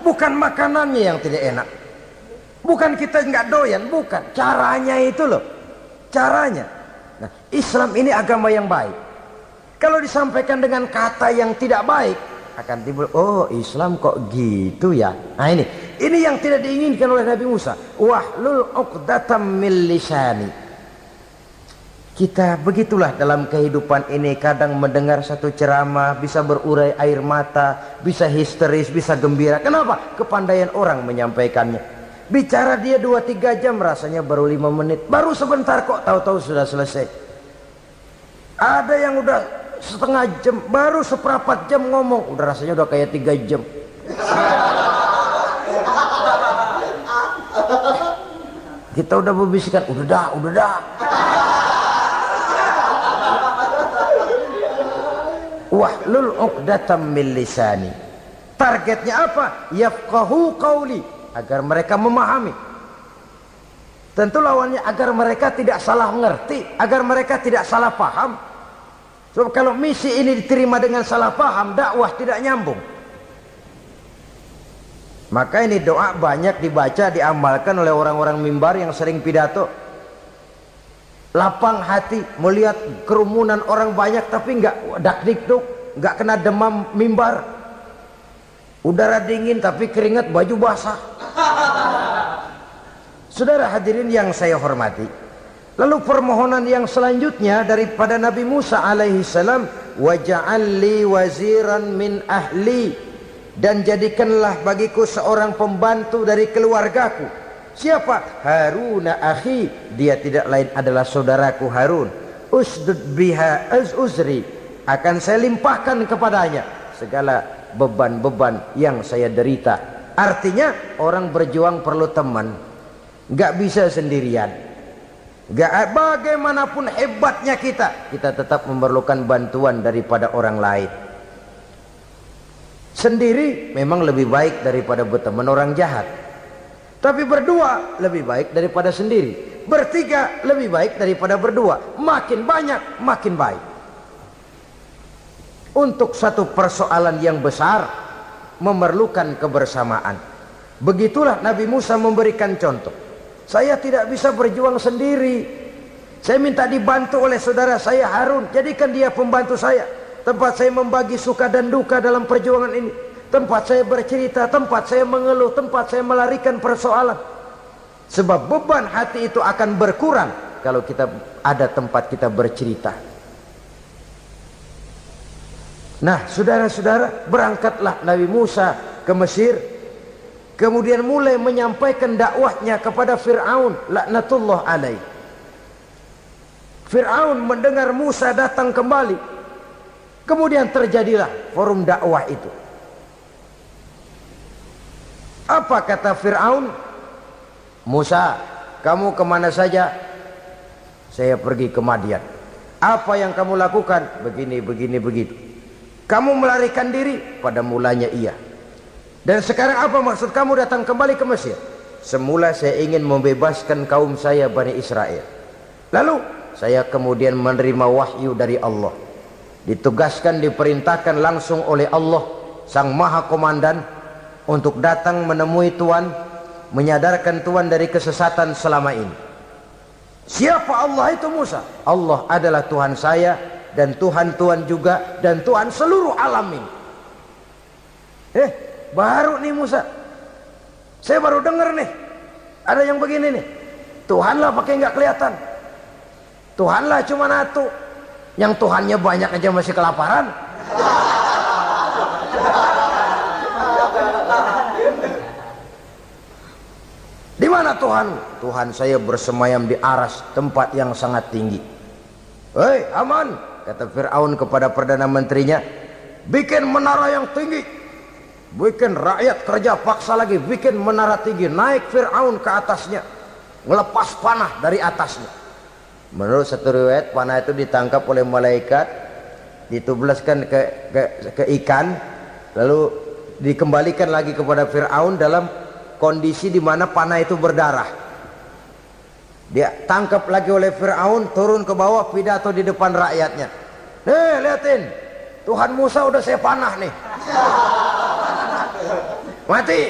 Bukan makanannya yang tidak enak, bukan kita nggak doyan, bukan, caranya itu loh, caranya. Nah, Islam ini agama yang baik. Kalau disampaikan dengan kata yang tidak baik, akan timbul, oh Islam kok gitu ya. Nah ini yang tidak diinginkan oleh Nabi Musa. Wahlul 'uqdatam min lisani. Kita begitulah dalam kehidupan ini, kadang mendengar satu ceramah bisa berurai air mata, bisa histeris, bisa gembira. Kenapa? Kepandaian orang menyampaikannya. Bicara dia 2-3 jam, rasanya baru 5 menit, baru sebentar kok tahu-tahu sudah selesai. Ada yang udah setengah jam, baru seperempat jam ngomong, udah rasanya udah kayak 3 jam. Kita udah berbisikkan, udah dah. Wahlul 'uqdatam min lisani. Targetnya apa? Yafqahu qauli, agar mereka memahami. Tentu lawannya agar mereka tidak salah mengerti, agar mereka tidak salah paham. Sebab kalau misi ini diterima dengan salah paham, dakwah tidak nyambung. Maka ini doa banyak dibaca, diamalkan oleh orang-orang mimbar yang sering pidato. Lapang hati melihat kerumunan orang banyak, tapi nggak dak-dikduk, nggak kena demam mimbar. Udara dingin tapi keringat, baju basah. Saudara hadirin yang saya hormati, lalu permohonan yang selanjutnya daripada Nabi Musa alaihissalam, waj'al li waziran min ahli, dan jadikanlah bagiku seorang pembantu dari keluargaku. Siapa? Haruna akhi, dia tidak lain adalah saudaraku Harun. Usdud biha uzri, akan saya limpahkan kepadanya segala beban-beban yang saya derita. Artinya orang berjuang perlu teman, nggak bisa sendirian. Nggak, bagaimanapun hebatnya kita tetap memerlukan bantuan daripada orang lain. Sendiri memang lebih baik daripada berteman orang jahat. Tapi berdua lebih baik daripada sendiri. Bertiga lebih baik daripada berdua. Makin banyak makin baik. Untuk satu persoalan yang besar memerlukan kebersamaan. Begitulah Nabi Musa memberikan contoh. Saya tidak bisa berjuang sendiri, saya minta dibantu oleh saudara saya Harun. Jadikan dia pembantu saya, tempat saya membagi suka dan duka dalam perjuangan ini, tempat saya bercerita, tempat saya mengeluh, tempat saya melarikan persoalan. Sebab beban hati itu akan berkurang kalau kita ada tempat kita bercerita. Nah, saudara-saudara, berangkatlah Nabi Musa ke Mesir, kemudian mulai menyampaikan dakwahnya kepada Fir'aun laknatullah alaih. Fir'aun mendengar Musa datang kembali, kemudian terjadilah forum dakwah itu. Apa kata Fir'aun? Musa, kamu kemana saja? Saya pergi ke Madian. Apa yang kamu lakukan? Begini, begini, begitu. Kamu melarikan diri? Pada mulanya iya. Dan sekarang apa maksud kamu datang kembali ke Mesir? Semula saya ingin membebaskan kaum saya Bani Israel. Lalu saya kemudian menerima wahyu dari Allah. Ditugaskan, diperintahkan langsung oleh Allah Sang Maha Komandan untuk datang menemui Tuhan, menyadarkan Tuhan dari kesesatan selama ini. Siapa Allah itu Musa? Allah adalah Tuhan saya dan Tuhan juga dan Tuhan seluruh alam ini. Baru nih Musa, saya baru dengar nih ada yang begini nih. Tuhanlah pakai nggak kelihatan, Tuhanlah cuma satu, yang Tuhannya banyak aja masih kelaparan. Di mana Tuhan? Tuhan saya bersemayam di aras, tempat yang sangat tinggi. Hei Haman, kata Fir'aun kepada perdana menterinya, bikin menara yang tinggi, bikin rakyat kerja paksa lagi, bikin menara tinggi. Naik Fir'aun ke atasnya, ngelepas panah dari atasnya. Menurut satu riwayat, panah itu ditangkap oleh malaikat, ditublaskan ke ikan, lalu dikembalikan lagi kepada Fir'aun dalam kondisi di mana panah itu berdarah. Dia tangkap lagi oleh Fir'aun, turun ke bawah, pidato di depan rakyatnya. Nih liatin, Tuhan Musa udah saya panah nih. Mati.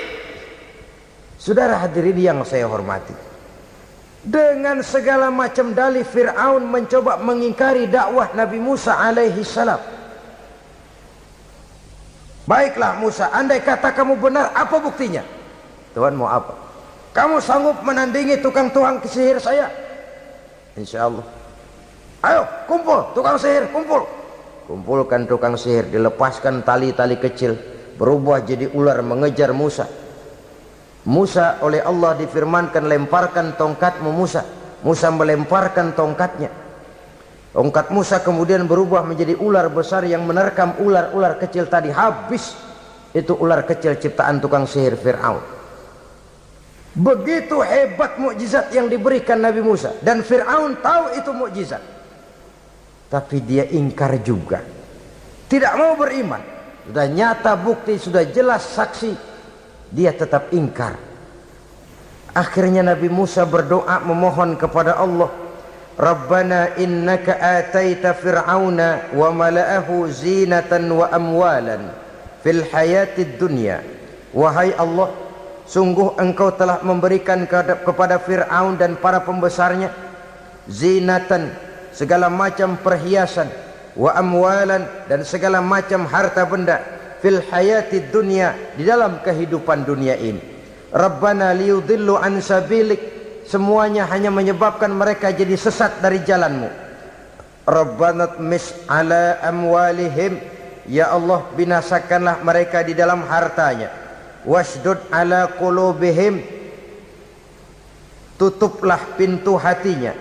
Saudara hadirin yang saya hormati, dengan segala macam dalih Fir'aun mencoba mengingkari dakwah Nabi Musa alaihi salam. Baiklah Musa, andai kata kamu benar, apa buktinya? Tuhan mau apa? Kamu sanggup menandingi tukang sihir saya? Insya Allah. Ayo kumpul tukang sihir, kumpul. Kumpulkan tukang sihir, dilepaskan tali-tali kecil, berubah jadi ular mengejar Musa. Musa oleh Allah difirmankan, lemparkan tongkatmu Musa. Musa melemparkan tongkatnya. Tongkat Musa kemudian berubah menjadi ular besar yang menerkam ular-ular kecil tadi. Habis itu ular kecil ciptaan tukang sihir Fir'aun. Begitu hebat mukjizat yang diberikan Nabi Musa, dan Fir'aun tahu itu mukjizat, tapi dia ingkar juga, tidak mau beriman. Sudah nyata bukti, sudah jelas saksi, dia tetap ingkar. Akhirnya Nabi Musa berdoa memohon kepada Allah, Rabbana innaka ataita fir'auna wa mala'ahu zinatan wa amwalan fil hayatid dunya. Wahai Allah, sungguh engkau telah memberikan kepada Fir'aun dan para pembesarnya zinatan, segala macam perhiasan, wa amwalan, dan segala macam harta benda, fil hayatid dunya, di dalam kehidupan dunia ini. Rabbana liyudillu an sabilik, semuanya hanya menyebabkan mereka jadi sesat dari jalanmu. Rabbana tmis ala amwalihim, ya Allah binasakanlah mereka di dalam hartanya. Wasdud ala qulubihim, tutuplah pintu hatinya.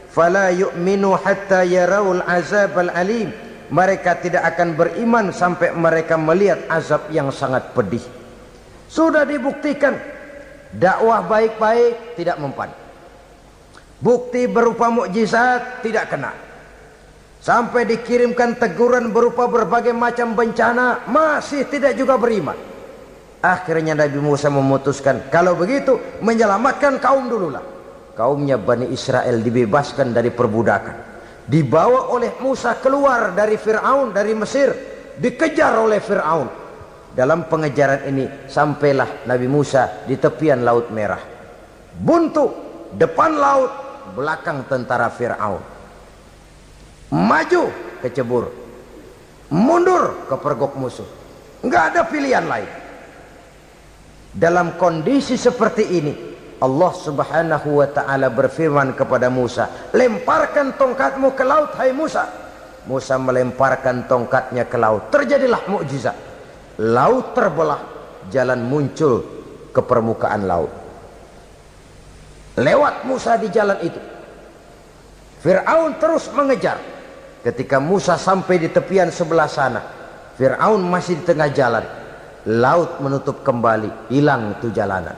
Fala yu'minu hatta yarawul azabal alim, mereka tidak akan beriman sampai mereka melihat azab yang sangat pedih. Sudah dibuktikan dakwah baik-baik tidak mempan, bukti berupa mukjizat tidak kena, sampai dikirimkan teguran berupa berbagai macam bencana masih tidak juga beriman. Akhirnya Nabi Musa memutuskan, kalau begitu menyelamatkan kaum dululah. Kaumnya Bani Israel dibebaskan dari perbudakan, dibawa oleh Musa keluar dari Fir'aun, dari Mesir, dikejar oleh Fir'aun. Dalam pengejaran ini sampailah Nabi Musa di tepian Laut Merah. Buntu, depan laut, belakang tentara Fir'aun. Maju kecebur, mundur kepergok musuh, nggak ada pilihan lain. Dalam kondisi seperti ini, Allah subhanahu wa ta'ala berfirman kepada Musa, lemparkan tongkatmu ke laut, hai Musa. Musa melemparkan tongkatnya ke laut, terjadilah mukjizat. Laut terbelah, jalan muncul ke permukaan laut. Lewat Musa di jalan itu, Fir'aun terus mengejar. Ketika Musa sampai di tepian sebelah sana, Fir'aun masih di tengah jalan. Laut menutup kembali, hilang itu jalanan.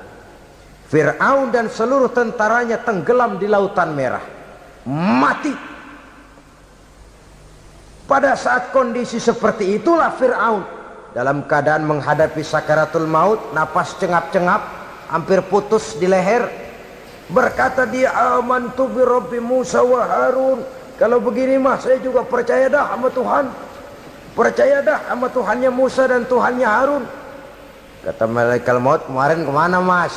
Fir'aun dan seluruh tentaranya tenggelam di Lautan Merah, mati. Pada saat kondisi seperti itulah Fir'aun dalam keadaan menghadapi sakaratul maut, napas cengap-cengap, hampir putus di leher, berkata dia, amantu bi Rabbi Musa wa Harun. Kalau begini mah saya juga percaya dah sama Tuhan, percaya dah sama Tuhannya Musa dan Tuhannya Harun. Kata malaikat maut, kemarin kemana mas?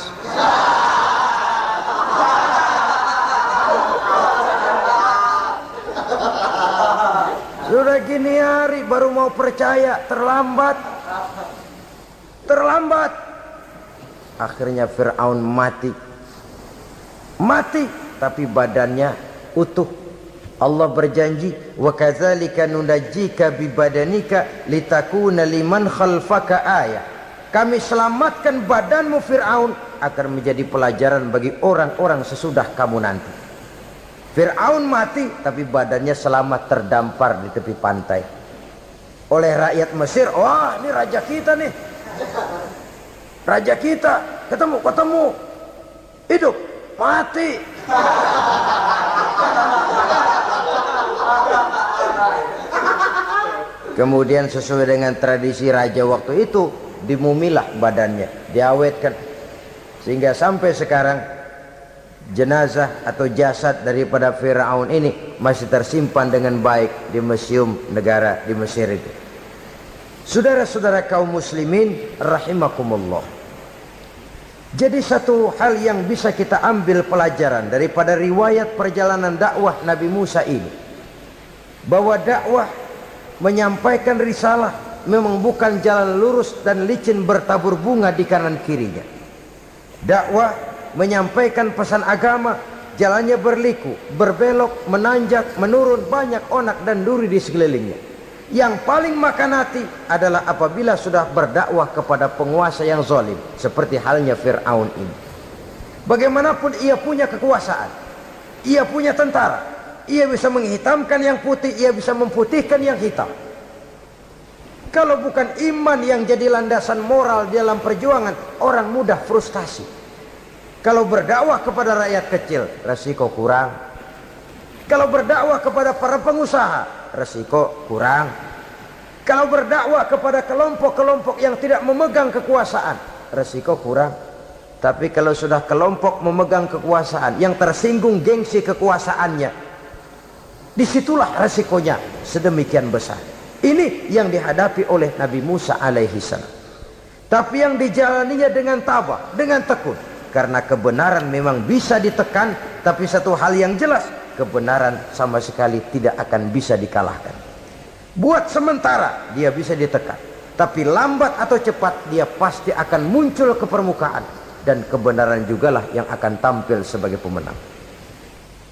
Sudah gini hari baru mau percaya, terlambat. Akhirnya Fir'aun mati, tapi badannya utuh. Allah berjanji, wa kadzalika nunajjika bi badanika litakuna liman khalfaka ayah. Kami selamatkan badanmu Fir'aun agar menjadi pelajaran bagi orang-orang sesudah kamu nanti. Fir'aun mati tapi badannya selamat terdampar di tepi pantai oleh rakyat Mesir. Wah, ini raja kita nih, raja kita ketemu hidup mati. Kemudian sesuai dengan tradisi raja waktu itu, dimumilah badannya, diawetkan, sehingga sampai sekarang jenazah atau jasad daripada Fir'aun ini masih tersimpan dengan baik di museum negara di Mesir itu. Saudara-saudara kaum muslimin rahimakumullah. Jadi satu hal yang bisa kita ambil pelajaran daripada riwayat perjalanan dakwah Nabi Musa ini, bahwa dakwah menyampaikan risalah memang bukan jalan lurus dan licin bertabur bunga di kanan kirinya. Dakwah menyampaikan pesan agama, jalannya berliku, berbelok, menanjak, menurun, banyak onak dan duri di sekelilingnya. Yang paling makan hati adalah apabila sudah berdakwah kepada penguasa yang zalim, seperti halnya Fir'aun ini. Bagaimanapun ia punya kekuasaan, ia punya tentara, ia bisa menghitamkan yang putih, ia bisa memutihkan yang hitam. Kalau bukan iman yang jadi landasan moral dalam perjuangan, orang mudah frustasi. Kalau berdakwah kepada rakyat kecil, resiko kurang. Kalau berdakwah kepada para pengusaha, resiko kurang. Kalau berdakwah kepada kelompok-kelompok yang tidak memegang kekuasaan, resiko kurang. Tapi kalau sudah kelompok memegang kekuasaan, yang tersinggung gengsi kekuasaannya, disitulah resikonya sedemikian besar. Ini yang dihadapi oleh Nabi Musa alaihi salam. Tapi yang dijalaninya dengan tabah, dengan tekun. Karena kebenaran memang bisa ditekan, tapi satu hal yang jelas, kebenaran sama sekali tidak akan bisa dikalahkan. Buat sementara dia bisa ditekan, tapi lambat atau cepat dia pasti akan muncul ke permukaan, dan kebenaran jugalah yang akan tampil sebagai pemenang.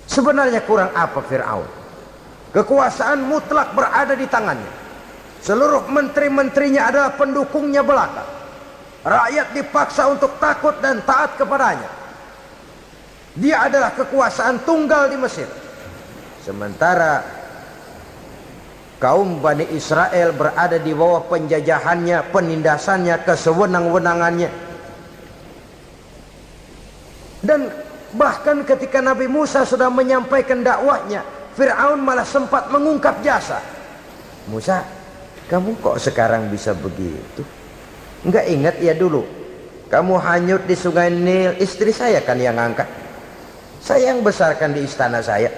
Sebenarnya kurang apa Fir'aun? Kekuasaan mutlak berada di tangannya. Seluruh menteri-menterinya adalah pendukungnya belaka. Rakyat dipaksa untuk takut dan taat kepadanya. Dia adalah kekuasaan tunggal di Mesir. Sementara kaum Bani Israel berada di bawah penjajahannya, penindasannya, kesewenang-wenangannya. Dan bahkan ketika Nabi Musa sudah menyampaikan dakwahnya, Fir'aun malah sempat mengungkap jasa. Musa, kamu kok sekarang bisa begitu? Enggak ingat ya dulu kamu hanyut di sungai Nil, istri saya kan yang angkat, saya yang besarkan di istana saya.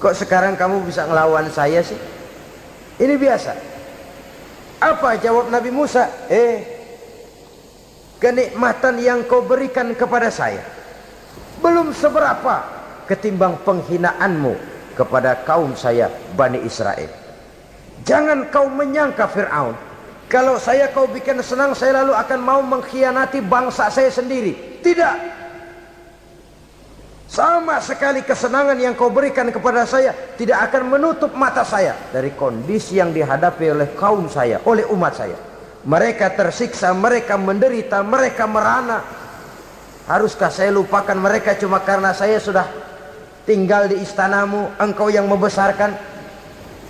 Kok sekarang kamu bisa ngelawan saya sih? Ini biasa. Apa jawab Nabi Musa? Kenikmatan yang kau berikan kepada saya belum seberapa ketimbang penghinaanmu kepada kaum saya Bani Israel. Jangan kau menyangka Fir'aun, kalau saya kau bikin senang, saya lalu akan mau mengkhianati bangsa saya sendiri. Tidak. Sama sekali kesenangan yang kau berikan kepada saya tidak akan menutup mata saya dari kondisi yang dihadapi oleh kaum saya, oleh umat saya. Mereka tersiksa, mereka menderita, mereka merana. Haruskah saya lupakan mereka cuma karena saya sudah tinggal di istanamu, engkau yang membesarkan?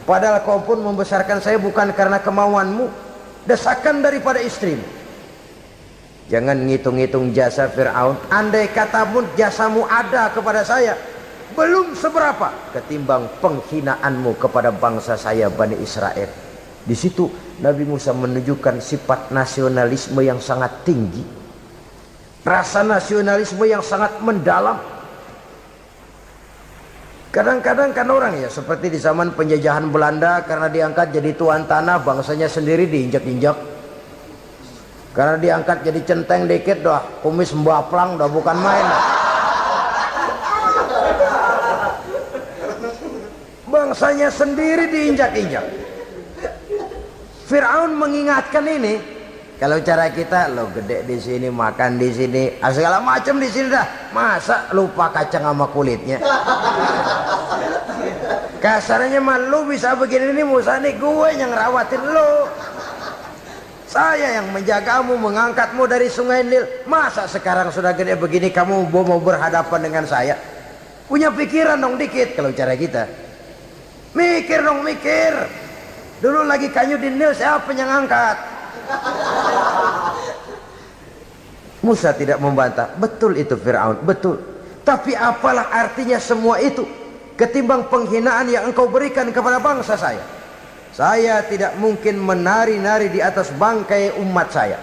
Padahal kau pun membesarkan saya bukan karena kemauanmu, desakan daripada istrimu. Jangan ngitung-ngitung jasa Fir'aun. Andai kata pun jasamu ada kepada saya, belum seberapa ketimbang penghinaanmu kepada bangsa saya Bani Israel. Di situ Nabi Musa menunjukkan sifat nasionalisme yang sangat tinggi, rasa nasionalisme yang sangat mendalam. Kadang-kadang kan orang ya seperti di zaman penjajahan Belanda, karena diangkat jadi tuan tanah, bangsanya sendiri diinjak-injak. Karena diangkat jadi centeng dikit dah, kumis mbaplang dah, bukan main. Bangsanya sendiri diinjak-injak. Fir'aun mengingatkan ini, kalau cara kita lo gede di sini, makan di sini, segala macam di sini dah, masa lupa kacang sama kulitnya. Kasarnya mah lu bisa begini nih Musa, nih gue yang rawatin lo. Saya yang menjagamu, mengangkatmu dari sungai Nil. Masa sekarang sudah gede begini kamu mau berhadapan dengan saya? Punya pikiran dong dikit kalau cara kita. Mikir dong, mikir. Dulu lagi kayu di Nil, siapa yang angkat? Musa tidak membantah. Betul itu Fir'aun, betul. Tapi apalah artinya semua itu ketimbang penghinaan yang engkau berikan kepada bangsa saya. Saya tidak mungkin menari-nari di atas bangkai umat saya.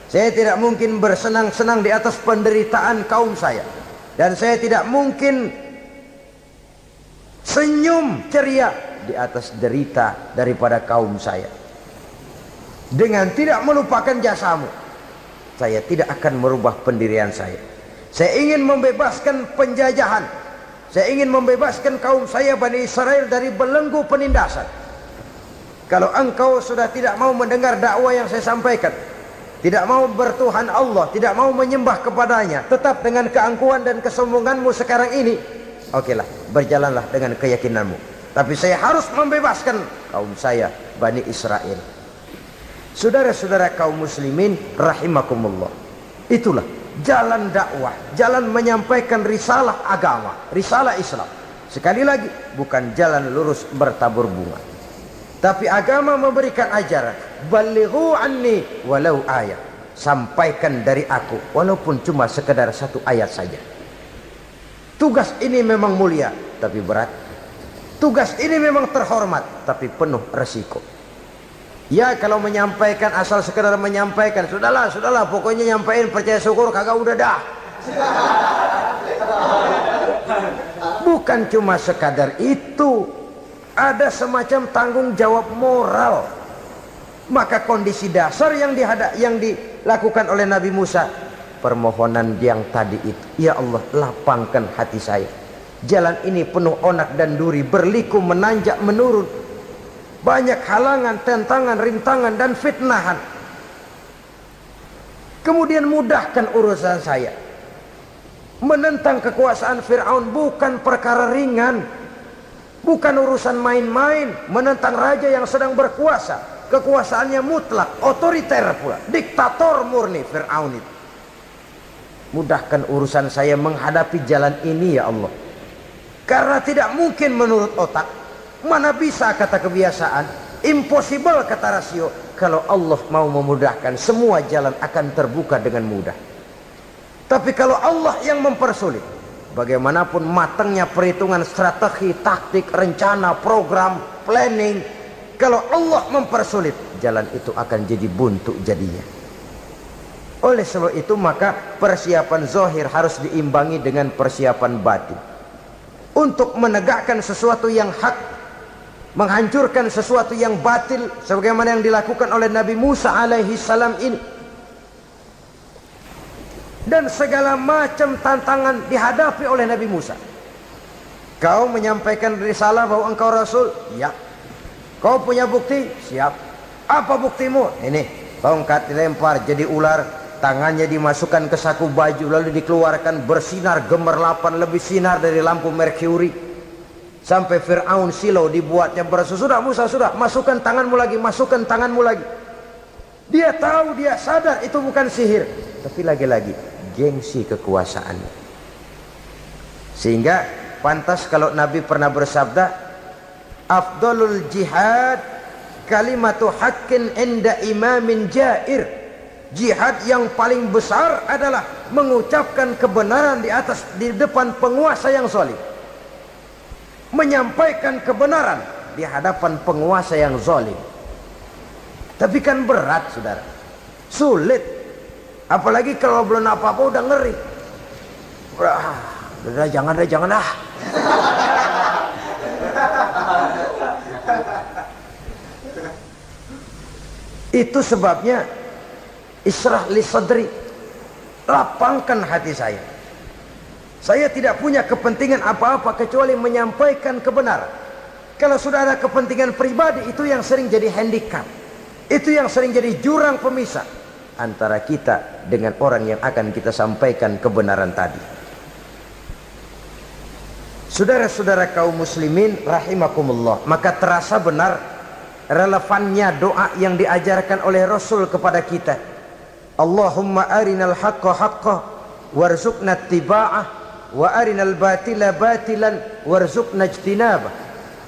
Saya tidak mungkin bersenang-senang di atas penderitaan kaum saya. Dan saya tidak mungkin senyum ceria di atas derita daripada kaum saya. Dengan tidak melupakan jasamu, saya tidak akan merubah pendirian saya. Saya ingin membebaskan penjajahan. Saya ingin membebaskan kaum saya Bani Israel dari belenggu penindasan. Kalau engkau sudah tidak mau mendengar dakwah yang saya sampaikan, tidak mau bertuhan Allah, tidak mau menyembah kepadanya, tetap dengan keangkuhan dan kesombonganmu sekarang ini, okelah, berjalanlah dengan keyakinanmu. Tapi saya harus membebaskan kaum saya Bani Israel. Saudara-saudara kaum muslimin rahimakumullah, itulah jalan dakwah, jalan menyampaikan risalah agama, risalah Islam. Sekali lagi, bukan jalan lurus bertabur bunga, tapi agama memberikan ajaran, balighu anni walau ayat, sampaikan dari aku walaupun cuma sekedar satu ayat saja. Tugas ini memang mulia tapi berat. Tugas ini memang terhormat tapi penuh resiko. Ya kalau menyampaikan asal sekedar menyampaikan, sudahlah, pokoknya nyampein, percaya syukur kagak, udah dah. Bukan cuma sekadar itu, ada semacam tanggung jawab moral. Maka kondisi dasar yang dilakukan oleh Nabi Musa, permohonan yang tadi itu, ya Allah lapangkan hati saya. Jalan ini penuh onak dan duri, berliku, menanjak, menurun. Banyak halangan, tentangan, rintangan dan fitnahan. Kemudian mudahkan urusan saya. Menentang kekuasaan Fir'aun bukan perkara ringan, bukan urusan main-main. Menentang raja yang sedang berkuasa, kekuasaannya mutlak, otoriter pula, diktator murni Fir'aun itu. Mudahkan urusan saya menghadapi jalan ini ya Allah. Karena tidak mungkin menurut otak. Mana bisa kata kebiasaan, impossible kata rasio. Kalau Allah mau memudahkan, semua jalan akan terbuka dengan mudah. Tapi kalau Allah yang mempersulit, bagaimanapun matangnya perhitungan strategi, taktik, rencana, program, planning, kalau Allah mempersulit, jalan itu akan jadi buntu jadinya. Oleh sebab itu maka persiapan zahir harus diimbangi dengan persiapan batin untuk menegakkan sesuatu yang hak, menghancurkan sesuatu yang batil, sebagaimana yang dilakukan oleh Nabi Musa alaihi salam ini. Dan segala macam tantangan dihadapi oleh Nabi Musa. Kau menyampaikan risalah bahwa engkau Rasul? Ya. Kau punya bukti? Siap. Apa buktimu? Ini, tongkat dilempar jadi ular, tangannya dimasukkan ke saku baju, lalu dikeluarkan bersinar gemerlapan, lebih sinar dari lampu merkuri. Sampai Fir'aun silau dibuatnya beras. Sudah Musa, sudah, masukkan tanganmu lagi, masukkan tanganmu lagi. Dia tahu, dia sadar itu bukan sihir, tapi lagi-lagi gengsi kekuasaan. Sehingga pantas kalau Nabi pernah bersabda, afdalul jihad kalimatu haqqin inda imamin jair. Jihad yang paling besar adalah mengucapkan kebenaran di depan penguasa yang zalim. menyampaikan kebenaran di hadapan penguasa yang zalim. Tapi kan berat, saudara, sulit, apalagi kalau belum apa-apa udah ngeri. Udah jangan dah. Itu sebabnya Ishrah li sadri, lapangkan hati saya. Saya tidak punya kepentingan apa-apa kecuali menyampaikan kebenaran. Kalau sudah ada kepentingan pribadi, itu yang sering jadi handicap, itu yang sering jadi jurang pemisah antara kita dengan orang yang akan kita sampaikan kebenaran tadi. Saudara-saudara kaum muslimin rahimakumullah, maka terasa benar relevannya doa yang diajarkan oleh Rasul kepada kita. Allahumma arinal haqqa haqqa warzuqna ittiba'ah wa arinal batila batilan warzuqna ijtinabah.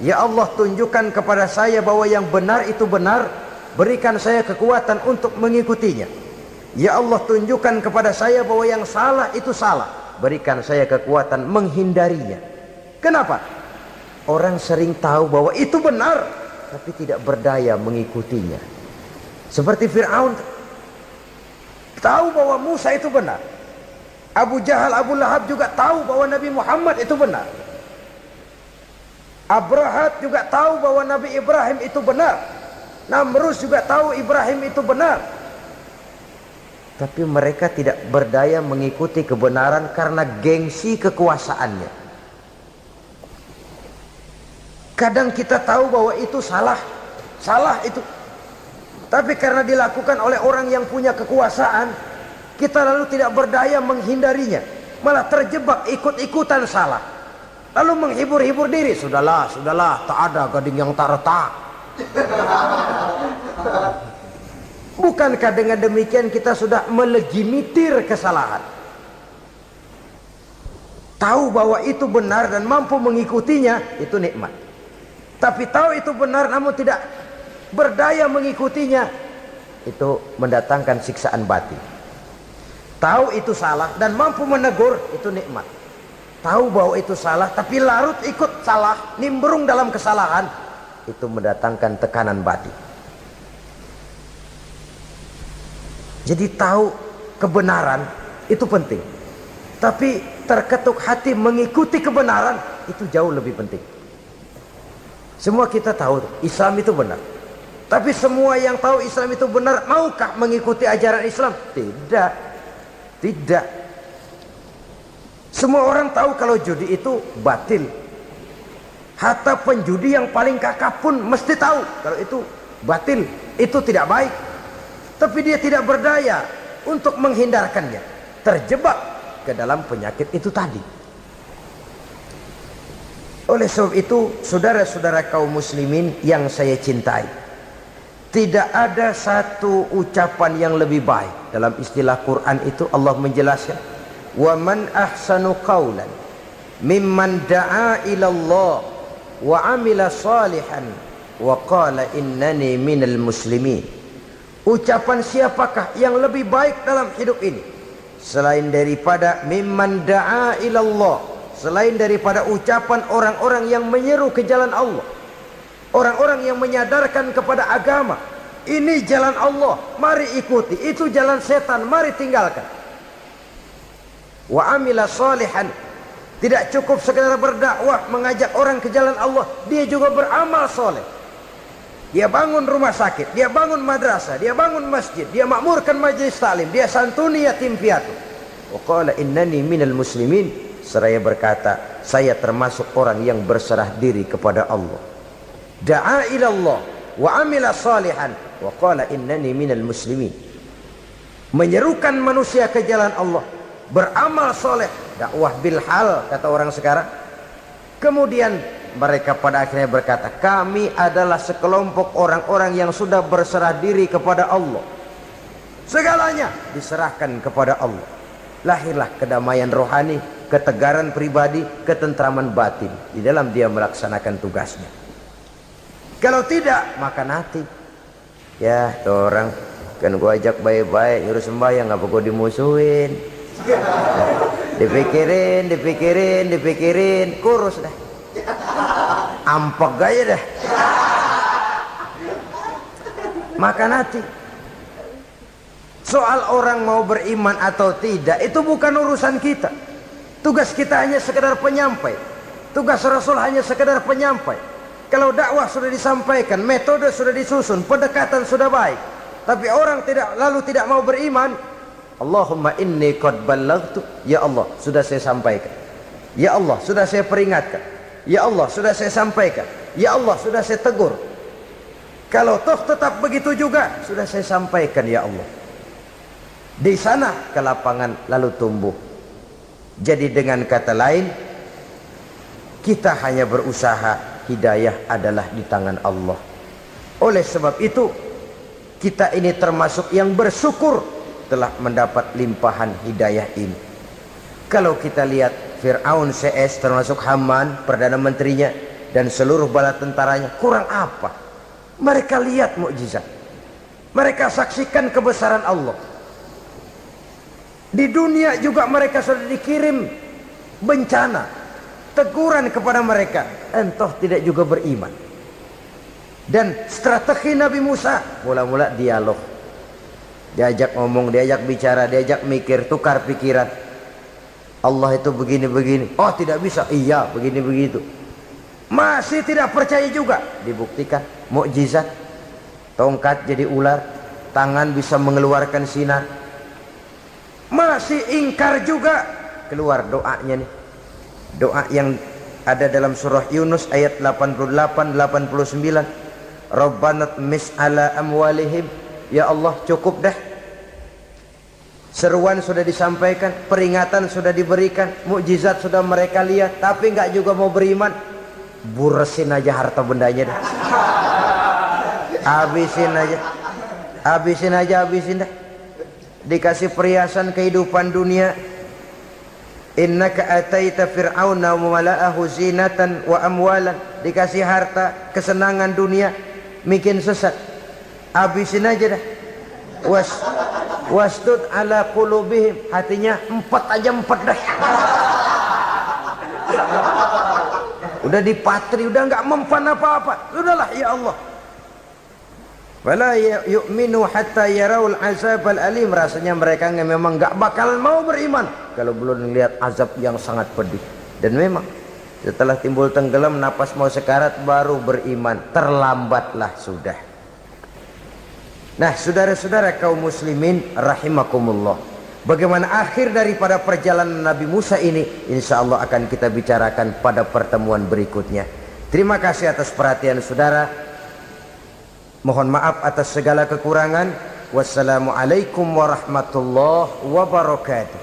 Ya Allah, tunjukkan kepada saya bahwa yang benar itu benar, berikan saya kekuatan untuk mengikutinya. Ya Allah, tunjukkan kepada saya bahwa yang salah itu salah, berikan saya kekuatan menghindarinya. Kenapa? Orang sering tahu bahwa itu benar, tapi tidak berdaya mengikutinya. Seperti Fir'aun, tahu bahwa Musa itu benar. Abu Jahal, Abu Lahab juga tahu bahwa Nabi Muhammad itu benar. Abrahat juga tahu bahwa Nabi Ibrahim itu benar. Namrus juga tahu Ibrahim itu benar. Tapi mereka tidak berdaya mengikuti kebenaran karena gengsi kekuasaannya. Kadang kita tahu bahwa itu salah itu, tapi karena dilakukan oleh orang yang punya kekuasaan, kita lalu tidak berdaya menghindarinya, malah terjebak ikut-ikutan salah, lalu menghibur-hibur diri. Sudahlah, tak ada gading yang tak retak. Bukankah dengan demikian kita sudah melegimitir kesalahan? Tahu bahwa itu benar dan mampu mengikutinya, itu nikmat. Tapi tahu itu benar namun tidak berdaya mengikutinya, itu mendatangkan siksaan batin. Tahu itu salah dan mampu menegur, itu nikmat. Tahu bahwa itu salah tapi larut ikut salah, nimbrung dalam kesalahan, itu mendatangkan tekanan batin. Jadi tahu kebenaran itu penting, tapi terketuk hati mengikuti kebenaran itu jauh lebih penting. Semua kita tahu Islam itu benar, tapi semua yang tahu Islam itu benar maukah mengikuti ajaran Islam? Tidak. Semua orang tahu kalau judi itu batil. Hatta penjudi yang paling kakap pun mesti tahu kalau itu batil, itu tidak baik. Tapi dia tidak berdaya untuk menghindarkannya, terjebak ke dalam penyakit itu tadi. Oleh sebab itu, saudara-saudara kaum muslimin yang saya cintai, tidak ada satu ucapan yang lebih baik. Dalam istilah Quran itu Allah menjelaskan, wa man ahsanu qawlan mimman da'a ila Allah wa amila salihan wa qala innani minal muslimin. Ucapan siapakah yang lebih baik dalam hidup ini selain daripada mimman da'a ila Allah, selain daripada ucapan orang-orang yang menyeru ke jalan Allah, orang-orang yang menyadarkan kepada agama. Ini jalan Allah, mari ikuti. Itu jalan setan, mari tinggalkan. Wa amila salihan, tidak cukup sekedar berdakwah mengajak orang ke jalan Allah, dia juga beramal soleh. Dia bangun rumah sakit, dia bangun madrasah, dia bangun masjid, dia makmurkan majelis taklim, dia santuni yatim piatu. Wa qala innani minal muslimin, seraya berkata, saya termasuk orang yang berserah diri kepada Allah. Da'a ila Allah wa amila salihan wa qala innani minal muslimin. Menyerukan manusia ke jalan Allah, beramal soleh, dakwah bil hal kata orang sekarang. Kemudian mereka pada akhirnya berkata, kami adalah sekelompok orang-orang yang sudah berserah diri kepada Allah. Segalanya diserahkan kepada Allah. Lahirlah kedamaian rohani, ketegaran pribadi, ketentraman batin di dalam dia melaksanakan tugasnya. Kalau tidak, maka nanti ya tuh orang kan gua ajak baik-baik nyuruh sembahyang, ngapa gua dimusuhin? Dipikirin, kurus dah. ampek gaya dah. Makan hati. Soal orang mau beriman atau tidak itu bukan urusan kita. Tugas kita hanya sekedar penyampai. Tugas Rasul hanya sekedar penyampai. Kalau dakwah sudah disampaikan, metode sudah disusun, pendekatan sudah baik, tapi orang tidak mau beriman, Allahumma inni qad ballaghtu, ya Allah sudah saya sampaikan, ya Allah sudah saya peringatkan, ya Allah sudah saya sampaikan, ya Allah sudah saya tegur. Kalau toh tetap begitu juga, sudah saya sampaikan ya Allah. Di sana ke lapangan lalu tumbuh. Jadi dengan kata lain, kita hanya berusaha, hidayah adalah di tangan Allah. Oleh sebab itu, kita ini termasuk yang bersyukur telah mendapat limpahan hidayah ini. Kalau kita lihat Fir'aun CS, termasuk Haman, Perdana Menterinya, dan seluruh bala tentaranya, kurang apa? Mereka lihat mukjizat. Mereka saksikan kebesaran Allah. Di dunia juga mereka sudah dikirim bencana, teguran kepada mereka, entah tidak juga beriman. Dan strategi Nabi Musa mula-mula dialog, diajak ngomong, diajak bicara, diajak mikir, tukar pikiran. Allah itu begini-begini, oh tidak bisa, iya begini-begitu. Masih tidak percaya juga, dibuktikan mukjizat. Tongkat jadi ular, tangan bisa mengeluarkan sinar. Masih ingkar juga, keluar doanya nih. Doa yang ada dalam surah Yunus ayat 88-89. Rabbana tmis ala amwalihim, ya Allah cukup dah. Seruan sudah disampaikan, peringatan sudah diberikan, mukjizat sudah mereka lihat, tapi nggak juga mau beriman. Buresin aja harta bendanya dah. Habisin aja, habisin dah. Dikasih perhiasan kehidupan dunia. Innaka ataita fir'auna wa mala'ahu zinatan wa amwalan. Dikasih harta, kesenangan dunia, bikin sesat. Habisin aja dah. Wastud ala qulubihim, hatinya empat dah. Udah dipatri, udah nggak mempan apa-apa. Udahlah ya Allah. Wala yu'minu hatta yaraul azabal alim. Rasanya mereka memang nggak bakal mau beriman kalau belum melihat azab yang sangat pedih. Dan memang setelah timbul tenggelam, napas mau sekarat, baru beriman. Terlambatlah sudah. Nah, saudara-saudara kaum muslimin rahimakumullah, bagaimana akhir daripada perjalanan Nabi Musa ini, insya Allah akan kita bicarakan pada pertemuan berikutnya. Terima kasih atas perhatian saudara. Mohon maaf atas segala kekurangan. Wassalamualaikum warahmatullahi wabarakatuh.